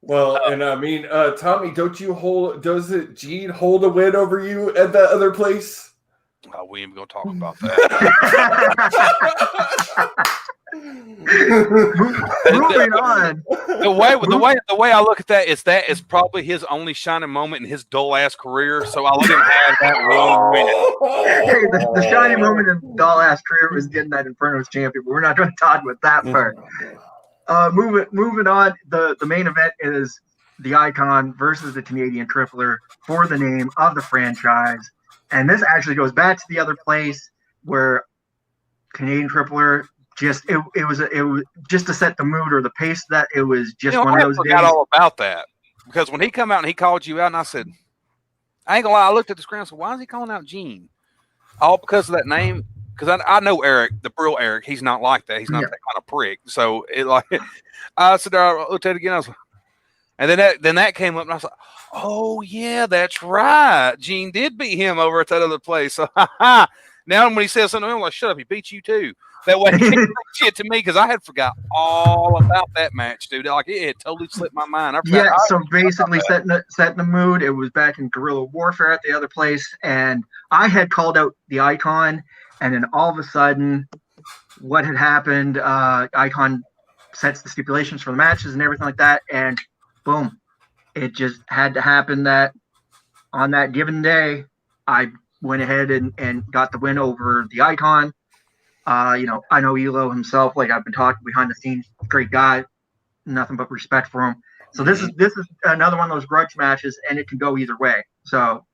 Well, and I mean, Tommy, doesn't Gene hold a win over you at that other place? Oh, we ain't gonna talk about that. Moving on. The way I look at that is probably his only shining moment in his dull ass career. So I'll let him have that one win. Hey, the shining moment in dull ass career was getting that Inferno's champion, but we're not going to talk about that part. Moving on, the main event is the Icon versus the Canadian Tripler for the name of the franchise. And this actually goes back to the other place where Canadian Tripler it was just to set the mood or the pace that it was just one of those days. I forgot all about that because when he come out and he called you out, and I said, I ain't gonna lie, I looked at the screen and said, why is he calling out Gene? All because of that name. Because I know Eric, the real Eric, he's not like that. He's not that kind of prick. So I said, I looked at it again. I was like, and then that came up, and I was like, oh yeah, that's right. Gene did beat him over at that other place. So now when he says something, I'm like, shut up, he beat you too. That way he can't say shit to me because I had forgot all about that match, dude. Like it had totally slipped my mind. So basically setting the mood. It was back in guerrilla warfare at the other place, and I had called out the Icon. And then all of a sudden, what had happened, Icon sets the stipulations for the matches and everything like that. And boom, it just had to happen that on that given day, I went ahead and got the win over the Icon. I know Elo himself. Like I've been talking behind the scenes, great guy, nothing but respect for him. So this is another one of those grudge matches, and it can go either way. So,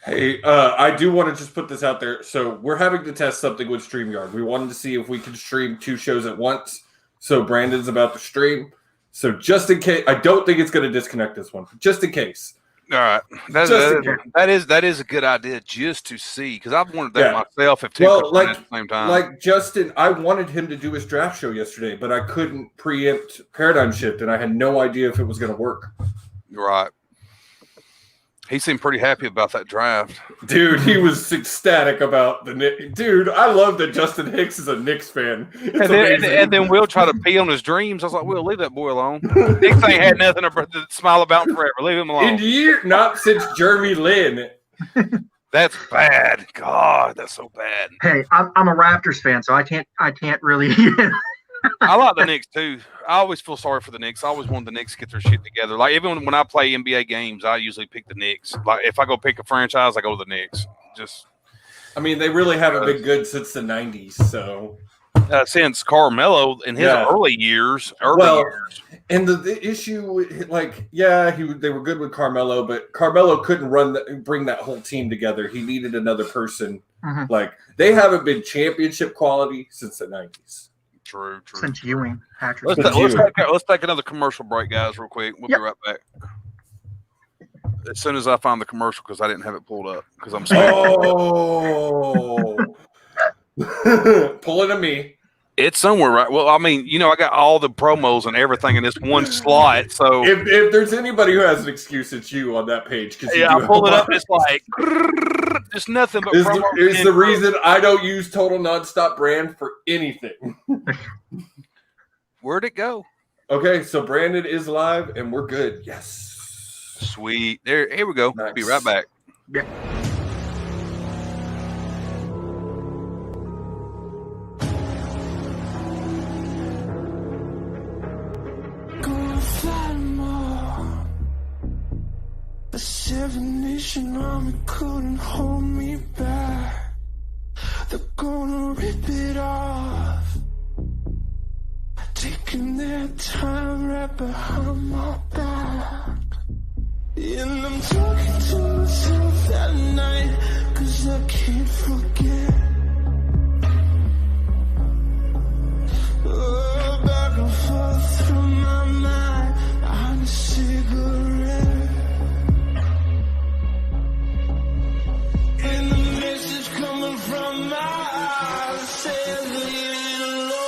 hey, I do want to just put this out there. So we're having to test something with StreamYard. We wanted to see if we could stream 2 shows at once. So Brandon's about to stream. So just in case, I don't think it's going to disconnect this one. Just in case. All right, that is a good idea just to see, because I've wanted that myself. If two could run at the same time, like Justin, I wanted him to do his draft show yesterday, but I couldn't preempt Paradigm Shift, and I had no idea if it was going to work. Right. He seemed pretty happy about that draft. Dude, he was ecstatic about the Knicks. Dude, I love that Justin Hicks is a Knicks fan. And then Will try to pee on his dreams. I was like, Will, leave that boy alone. Knicks ain't had nothing to smile about in forever. Leave him alone. Not since Jeremy Lin. That's bad. God, that's so bad. Hey, I'm a Raptors fan, so I can't really. I like the Knicks too. I always feel sorry for the Knicks. I always want the Knicks to get their shit together. Like even when I play NBA games, I usually pick the Knicks. Like if I go pick a franchise, I go to the Knicks. I mean, they really haven't been good since the '90s. So since Carmelo in his early years. And the issue, they were good with Carmelo, but Carmelo couldn't bring that whole team together. He needed another person. Mm-hmm. Like they haven't been championship quality since the '90s. True. Since Ewing, Patrick. Let's take another commercial break, guys, real quick. We'll be right back. As soon as I find the commercial, because I didn't have it pulled up, because I'm sorry. Oh. Pull it to me. It's somewhere, right? Well, I mean, I got all the promos and everything in this one slot. So if there's anybody who has an excuse, it's you on that page. I pull it up. It's like just nothing but promos. It's the reason I don't use Total Nonstop brand for anything. Where'd it go? Okay, so Brandon is live and we're good. Yes. Sweet. Here we go. Nice. Be right back. Yeah. The Seven Nation Army couldn't hold me back. They're gonna rip it off, taking their time right behind my back. And I'm talking to myself at night, 'cause I can't forget. Oh, back and forth through my mind, I'm a cigarette. And the message coming from my eyes says leave it alone.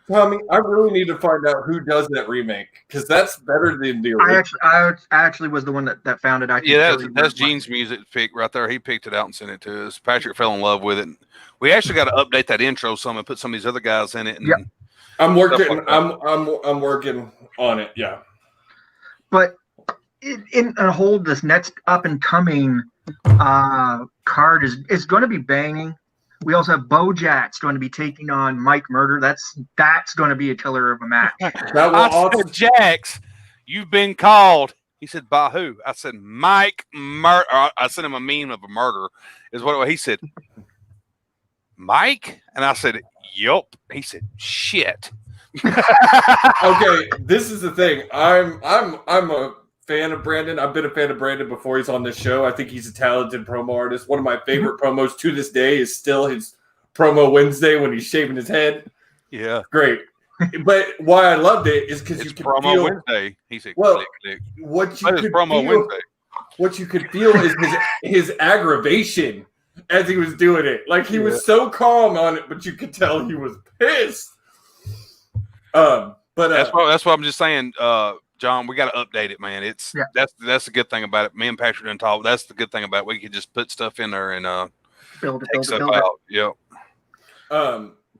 Tommy, I really need to find out who does that remake, because that's better than the original. I actually was the one that found it. That's Gene's music pick right there. He picked it out and sent it to us. Patrick fell in love with it. We actually got to update that intro some and put some of these other guys in it. And I'm working. I'm working on it. Yeah, but in a whole, this next up and coming card is going to be banging. We also have Bojack's going to be taking on Mike Murder. That's going to be a killer of a match. I said, Jax, you've been called. He said, by who? I said, Mike Murder. I sent him a meme of a murder. Is what he said. Mike? And I said, yup. He said, shit. Okay, this is the thing. I'm a fan of Brandon. I've been a fan of Brandon before he's on this show. I think he's a talented promo artist. One of my favorite promos to this day is still his promo Wednesday when he's shaving his head. Yeah. Great. But why I loved it is because you could promo feel Wednesday. He said, click. What you could feel is his aggravation as he was doing it. Like he was so calm on it, but you could tell he was pissed. But that's what I'm just saying. John, we got to update it, man. That's the good thing about it. Me and Patrick didn't talk. That's the good thing about it. We could just put stuff in there and build take stuff it. out. Yep.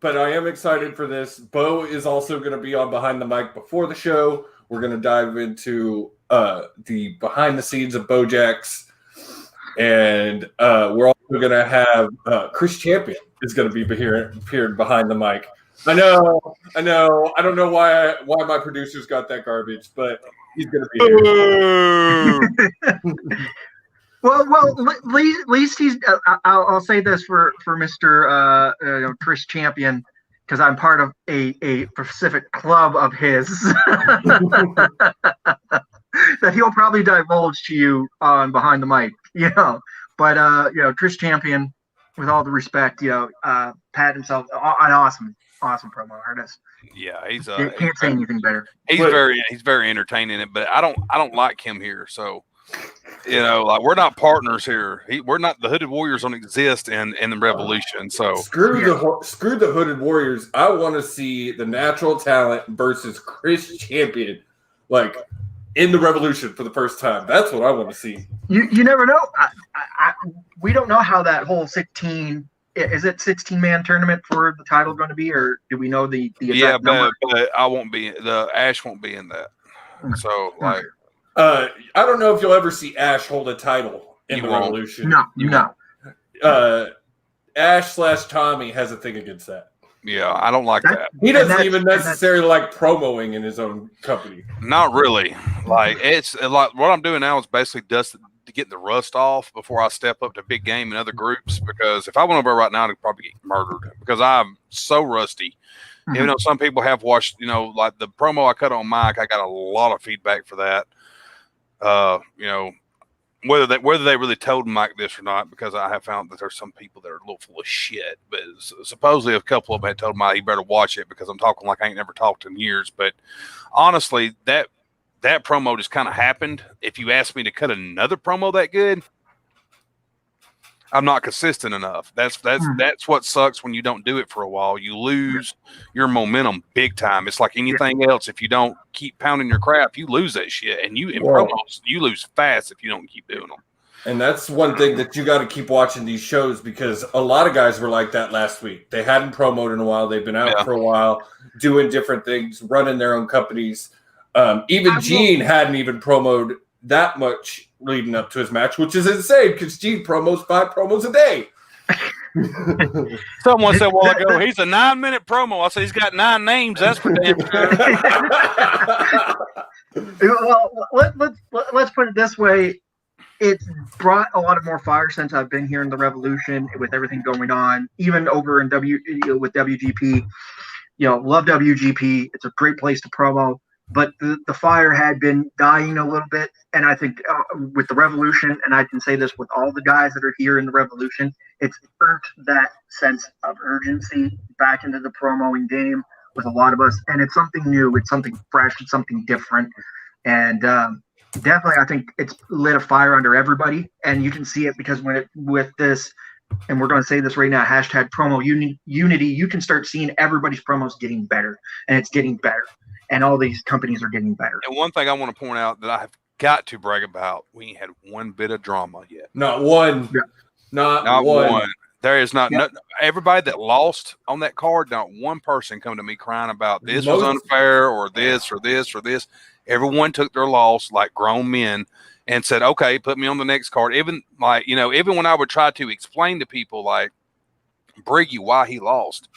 But I am excited for this. Bo is also going to be on Behind the Mic before the show. We're going to dive into the behind the scenes of BoJack's, and we're also going to have Chris Champion is going to be appearing behind the mic. I know. I don't know why my producers got that garbage, but he's going to be here. Well, at least he's. I'll say this for Mr. Chris Champion, because I'm part of a specific club of his that he'll probably divulge to you on Behind the Mic. But Chris Champion, with all the respect, Pat himself, an awesome promo artist. Yeah, he's can't say anything better. He's very entertaining it, but I don't like him here. So, like we're not partners here. We're not, the Hooded Warriors don't exist in the Revolution. So screw the Hooded Warriors. I want to see the Natural Talent versus Chris Champion, like in the Revolution for the first time. That's what I want to see. You never know. We don't know how that whole 16-man tournament for the title going to be, or do we know the exact number? But I won't be. The Ash won't be in that. So like, I don't know if you'll ever see Ash hold a title in the Revolution. No. Ash/Tommy has a thing against that. Yeah, I don't like that. He doesn't even necessarily like promoing in his own company. Not really. Like it's like what I'm doing now is basically just to get the rust off before I step up to big game in other groups. Because if I went over right now, I'd probably get murdered because I'm so rusty. Mm-hmm. Even though some people have watched, like the promo I cut on Mike, I got a lot of feedback for that. Whether they really told Mike this or not, because I have found that there's some people that are a little full of shit. But supposedly a couple of them had told Mike he better watch it because I'm talking like I ain't never talked in years. But honestly, that promo just kind of happened. If you ask me to cut another promo that good, I'm not consistent enough. That's what sucks when you don't do it for a while. You lose your momentum big time. It's like anything else. If you don't keep pounding your crap, you lose that shit. And promos, you lose fast if you don't keep doing them. And that's one thing that you got to keep watching these shows, because a lot of guys were like that last week. They hadn't promoted in a while. They've been out for a while, doing different things, running their own companies. Even Gene hadn't even promoted that much leading up to his match, which is insane because Gene promos 5 promos a day. Someone said a while ago, he's a 9-minute promo. I said he's got 9 names. That's for damn sure. Well, let's put it this way. It's brought a lot of more fire since I've been here in the Revolution with everything going on, even over in with WGP. Love WGP. It's a great place to promo. But the fire had been dying a little bit, and I think with the Revolution, and I can say this with all the guys that are here in the Revolution, it's earned that sense of urgency back into the promoing game with a lot of us, and it's something new, it's something fresh, it's something different, and definitely I think it's lit a fire under everybody, and you can see it because with this, and we're going to say this right now, hashtag promo unity, you can start seeing everybody's promos getting better, and it's getting better. And all these companies are getting better. And one thing I want to point out that I have got to brag about, we ain't had one bit of drama yet. Not one. Yeah. Not one. There is not everybody that lost on that card, not one person come to me crying about this was unfair or this or this or this. Everyone took their loss like grown men and said, okay, put me on the next card. Even even when I would try to explain to people like Briggy why he lost,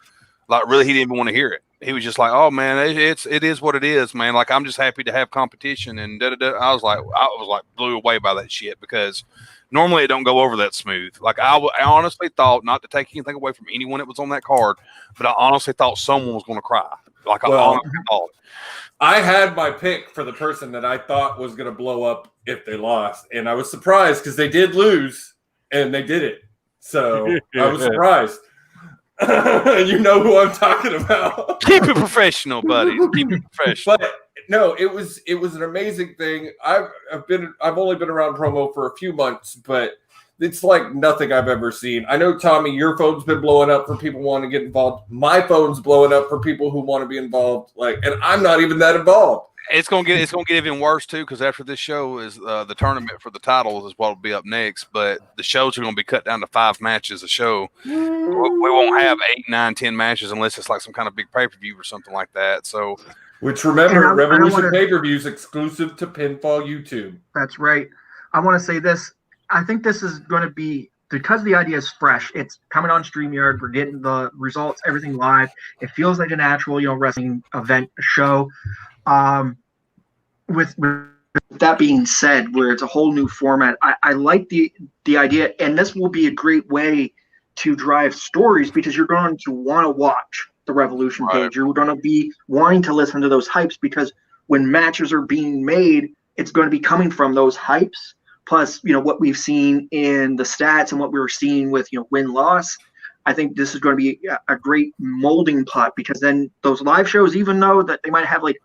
like really he didn't even want to hear it. He was just like, "Oh man, it is what it is, man. Like I'm just happy to have competition." And I was like blew away by that shit because normally it don't go over that smooth. Like I honestly thought, not to take anything away from anyone that was on that card, but I honestly thought someone was going to cry. Like I honestly thought. I had my pick for the person that I thought was going to blow up if they lost, and I was surprised because they did lose and they did it. So I was surprised. You know who I'm talking about. Keep it professional, buddy. Keep it professional. But no, it was an amazing thing. I've only been around promo for a few months, but It's like nothing I've ever seen. I know, Tommy, your phone's been blowing up for people wanting to get involved. My phone's blowing up for people who want to be involved. And I'm not even that involved. It's gonna get even worse too, because after this show is the tournament for the titles is what will be up next. But the shows are gonna be cut down to 5 matches a show. We won't have 8, 9, 10 matches unless it's like some kind of big pay-per-view or something like that. So, which remember, Revolution pay-per-views exclusive to Pinfall YouTube. That's right. I want to say this. I think this is going to be, because the idea is fresh, it's coming on StreamYard, we're getting the results, everything live. It feels like a natural, wrestling event, show. With that being said, where it's a whole new format, I like the idea, and this will be a great way to drive stories because you're going to want to watch the Revolution page. You're going to be wanting to listen to those hypes, because when matches are being made, it's going to be coming from those hypes. Plus, what we've seen in the stats and what we were seeing with, win-loss. I think this is going to be a great molding pot, because then those live shows, even though that they might have like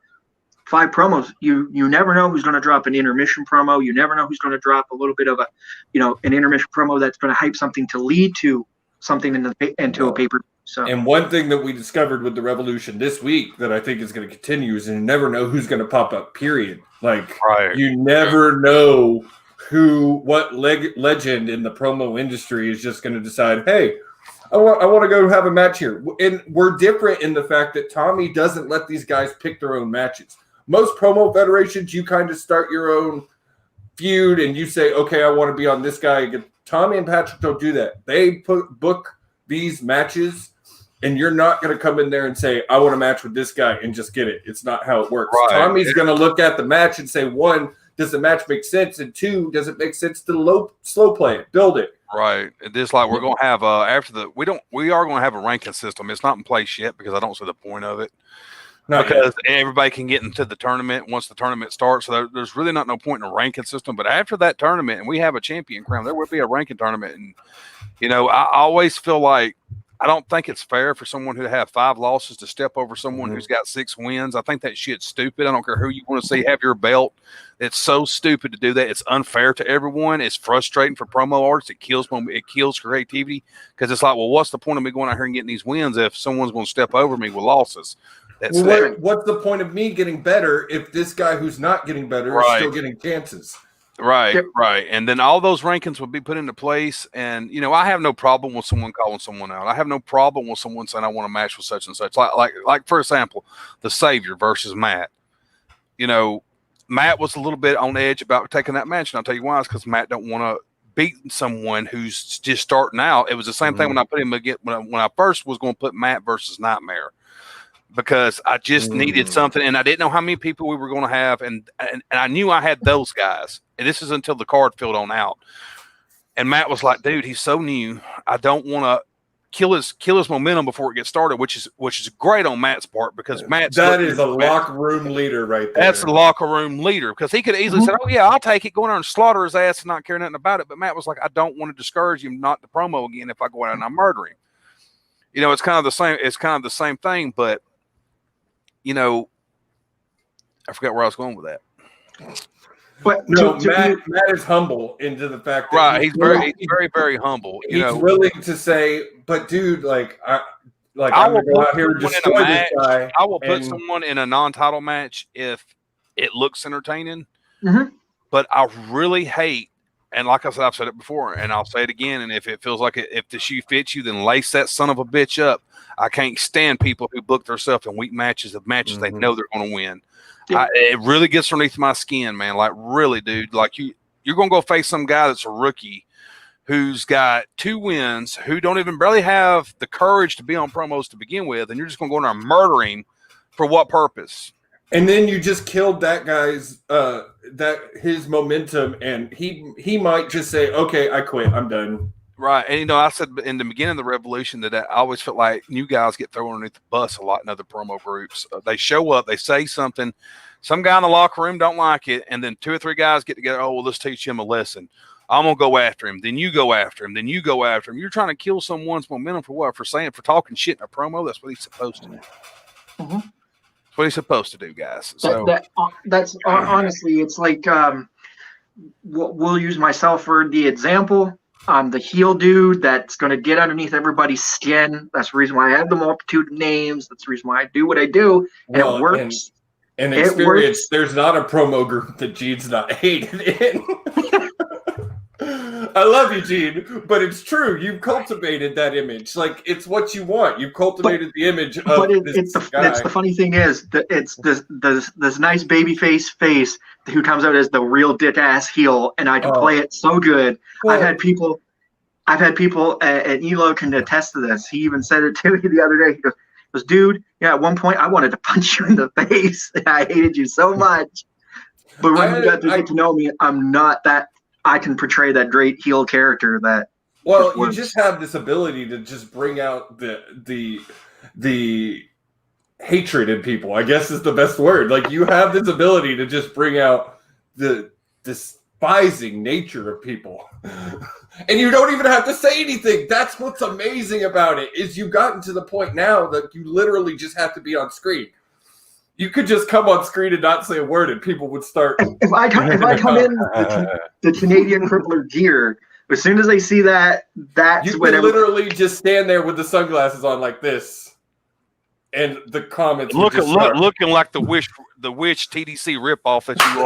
5 promos, you never know who's going to drop an intermission promo. You never know who's going to drop a little bit of an intermission promo that's going to hype something to lead to something into a paper. So, and one thing that we discovered with the Revolution this week that I think is going to continue is you never know who's going to pop up, period. You never know what legend in the promo industry is just going to decide, hey, I want to go have a match here. And we're different in the fact that Tommy doesn't let these guys pick their own matches. Most promo federations, you kind of start your own feud and you say, okay, I want to be on this guy. Tommy and Patrick don't do that. They book these matches, and you're not going to come in there and say, I want to match with this guy and just get it. It's not how it works. Right. Tommy's going to look at the match and say, 1, does the match make sense? And 2, does it make sense to slow play it, build it? Right. Just like we're going to have we are going to have a ranking system. It's not in place yet because I don't see the point of it. Because everybody can get into the tournament once the tournament starts. So there's really no point in a ranking system. But after that tournament, and we have a champion crown, there will be a ranking tournament. And, I always feel like I don't think it's fair for someone who have 5 losses to step over someone who's got 6 wins. I think that shit's stupid. I don't care who you want to see have your belt. It's so stupid to do that. It's unfair to everyone. It's frustrating for promo artists. It kills creativity, because it's like, well, what's the point of me going out here and getting these wins if someone's going to step over me with losses? What's the point of me getting better if this guy who's not getting better is still getting chances? Right, right. And then all those rankings would be put into place. And, I have no problem with someone calling someone out. I have no problem with someone saying I want to match with such and such. Like for example, the Savior versus Matt. Matt was a little bit on edge about taking that match. And I'll tell you why. It's because Matt don't want to beat someone who's just starting out. It was the same thing when I put him again when I first was going to put Matt versus Nightmare. Because I just needed something, and I didn't know how many people we were going to have, and I knew I had those guys. And this is until the card filled on out. And Matt was like, "Dude, he's so new. I don't want to kill his momentum before it gets started," which is great on Matt's part, because that is a locker room leader right there. That's a locker room leader, because he could easily say, "Oh yeah, I'll take it," go in there and slaughter his ass and not care nothing about it. But Matt was like, "I don't want to discourage him not to promo again if I go out and I murder him." It's kind of the same. It's kind of the same thing, but. I forgot where I was going with that. But Matt is humble into the fact that he's very, very humble. He's willing to say, "But dude, I'm gonna go out here and destroy this guy." I will put someone in a non-title match if it looks entertaining. But I really hate, and like I said, I've said it before, and I'll say it again. And if it feels like if the shoe fits you, then lace that son of a bitch up. I can't stand people who book themselves in weak matches they know they're going to win. Yeah. It really gets underneath my skin, man. Like, really, dude. Like, you're going to go face some guy that's a rookie who's got 2 wins, who don't even barely have the courage to be on promos to begin with, and you're just going to go in there and murder him for what purpose? And then you just killed that guy's his momentum, and he might just say, "Okay, I quit. I'm done." Right. And, I said in the beginning of the Revolution that I always felt like new guys get thrown underneath the bus a lot in other promo groups. They show up, they say something, some guy in the locker room don't like it, and then 2 or 3 guys get together, "Oh, well, let's teach him a lesson. I'm going to go after him." Then you go after him. Then you go after him. You're trying to kill someone's momentum for what? For talking shit in a promo? That's what he's supposed to do. That's what he's supposed to do, guys. So that's honestly, it's like we'll use myself for the example. I'm the heel dude that's going to get underneath everybody's skin. That's the reason why I have the multitude of names. That's the reason why I do what I do. And it works. And experience, there's not a promo group that Gene's not hated in. I love you, Gene, but it's true. You've cultivated that image. Like, it's what you want. You've cultivated the image of it's the funny thing is that it's this nice baby face who comes out as the real dick ass heel, and I can play it so good. Well, I've had people at Elo can attest to this. He even said it to me the other day. He goes, dude, yeah, at one point I wanted to punch you in the face. I hated you so much. But when you got to get to know me, I'm not that. I can portray that great heel character that. Well, you just have this ability to just bring out the hatred in people, I guess is the best word. Like, you have this ability to just bring out the despising nature of people. And you don't even have to say anything. That's what's amazing about it, is you've gotten to the point now that you literally just have to be on screen. You could just come on screen and not say a word, and people would start. If I come in the Canadian Crippler gear, as soon as they see that's you when can literally just stand there with the sunglasses on like this, and the comments looking like the Wish TDC ripoff that you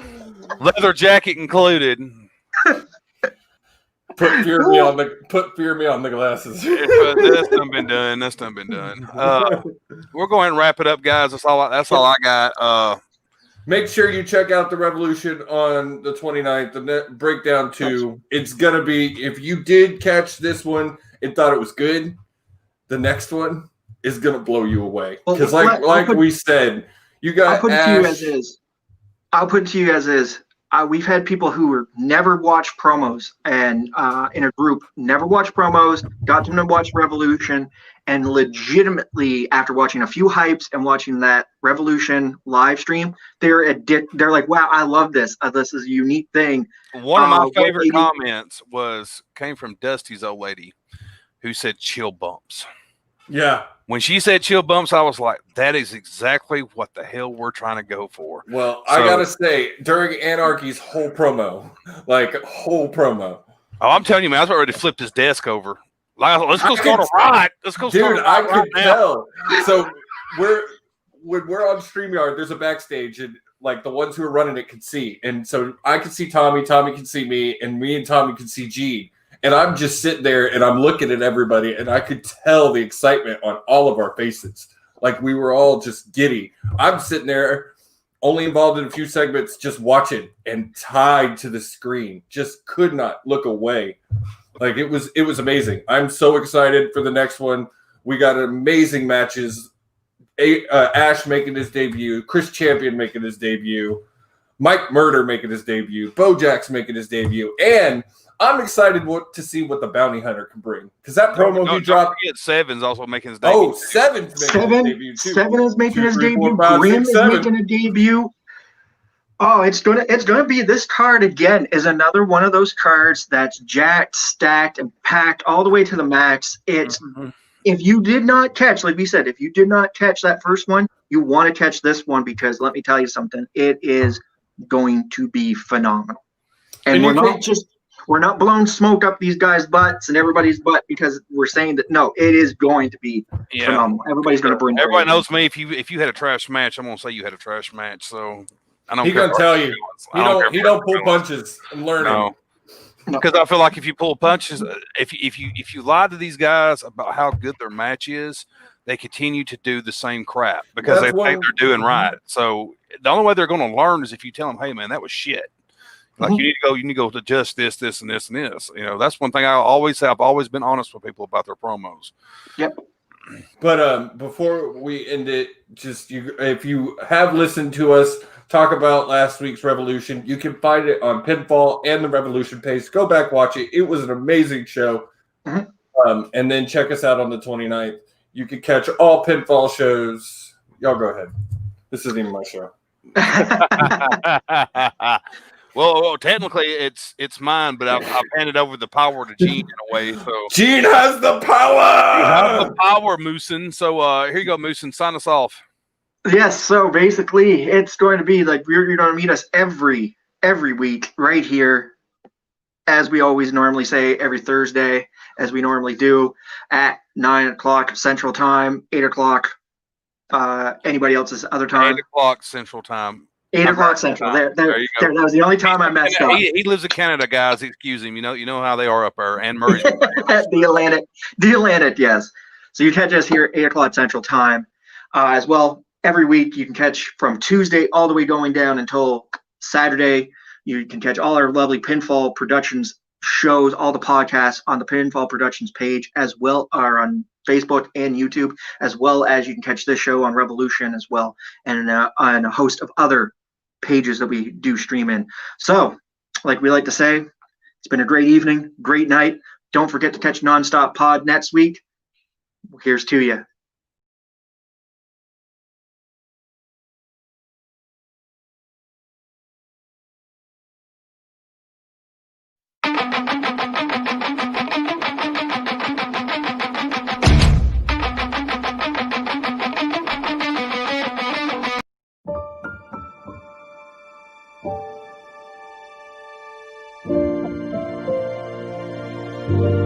are. Leather jacket included. Put fear me on the glasses. That's done been done. We're going to wrap it up, guys. That's all I got. Make sure you check out the Revolution on the 29th. The breakdown 2. It's gonna be, if you did catch this one and thought it was good, the next one is gonna blow you away. Because we said, you got. I'll put it to you as is. We've had people who never watched promos, and in a group, never watched promos, got them to watch Revolution, and legitimately, after watching a few hypes and watching that Revolution live stream, they're like, wow, I love this. This is a unique thing. One of my favorite comments came from Dusty's old lady, who said chill bumps. Yeah. When she said chill bumps, I was like, that is exactly what the hell we're trying to go for. Well, I got to say, during Anarchy's whole promo. Oh, I'm telling you, man, I was ready to flip his desk over. Like, let's go start a riot. Let's go start a riot. Dude, I could tell. So when we're on StreamYard, there's a backstage, and like the ones who are running it can see. And so I can see Tommy can see me, and me and Tommy can see Gene. And I'm just sitting there and I'm looking at everybody, and I could tell the excitement on all of our faces. Like, we were all just giddy. I'm sitting there, only involved in a few segments, just watching and tied to the screen. Just could not look away. Like, it was amazing. I'm so excited for the next one. We got amazing matches. Ash making his debut, Chris Champion making his debut, Mike Murder making his debut, Bojack's making his debut, and I'm excited to see what the Bounty Hunter can bring, because that promo he dropped. Seven's also making his debut. Oh, Seven's making his debut too. Seven is making his debut. Grim is making a debut. Oh, it's gonna be, this card again is another one of those cards that's jacked, stacked, and packed all the way to the max. It's if you did not catch, like we said, if you did not catch that first one, you want to catch this one, because let me tell you something, it is going to be phenomenal. And we're not blowing smoke up these guys' butts and everybody's butt because we're saying that, no, it is going to be phenomenal. Everybody's going to bring. Everybody knows me. If you had a trash match, I'm going to say you had a trash match. So I don't. He gonna tell you. He don't pull punches and learn. No. Because I feel like if you pull punches, if you lie to these guys about how good their match is, they continue to do the same crap because they think they're doing right. So the only way they're going to learn is if you tell them, "Hey, man, that was shit." Like, you need to go adjust this, and this, and this. You know, that's one thing I always say. I've always been honest with people about their promos. Yep. But before we end it, if you have listened to us talk about last week's Revolution, you can find it on Pinfall and the Revolution page. Go back, watch it. It was an amazing show. And then check us out on the 29th. You can catch all Pinfall shows. Y'all go ahead. This isn't even my show. Well, technically it's mine, but I've handed over the power to Gene in a way. So Gene has the power. You have the power, Moosin. So here you go, Moosin. Sign us off. Yes. So basically, it's going to be like you're going to meet us every week right here as we always normally say, every Thursday, as we normally do, at 9 o'clock Central Time, 8 o'clock anybody else's other time. 8 o'clock Central Time. 8 o'clock Central. There you go. That was the only time I messed up. He lives in Canada, guys. Excuse him. You know how they are up there. And Murray's the Atlantic, yes. So you catch us here at 8 o'clock Central Time. As well, every week you can catch from Tuesday all the way going down until Saturday. You can catch all our lovely Pinfall Productions shows, all the podcasts on the Pinfall Productions page, as well are on Facebook and YouTube, as well as you can catch this show on Revolution as well, and on a host of other pages that we do stream in. So, like we like to say, it's been a great evening, great night. Don't forget to catch Nonstop Pod next week. Here's to you. you.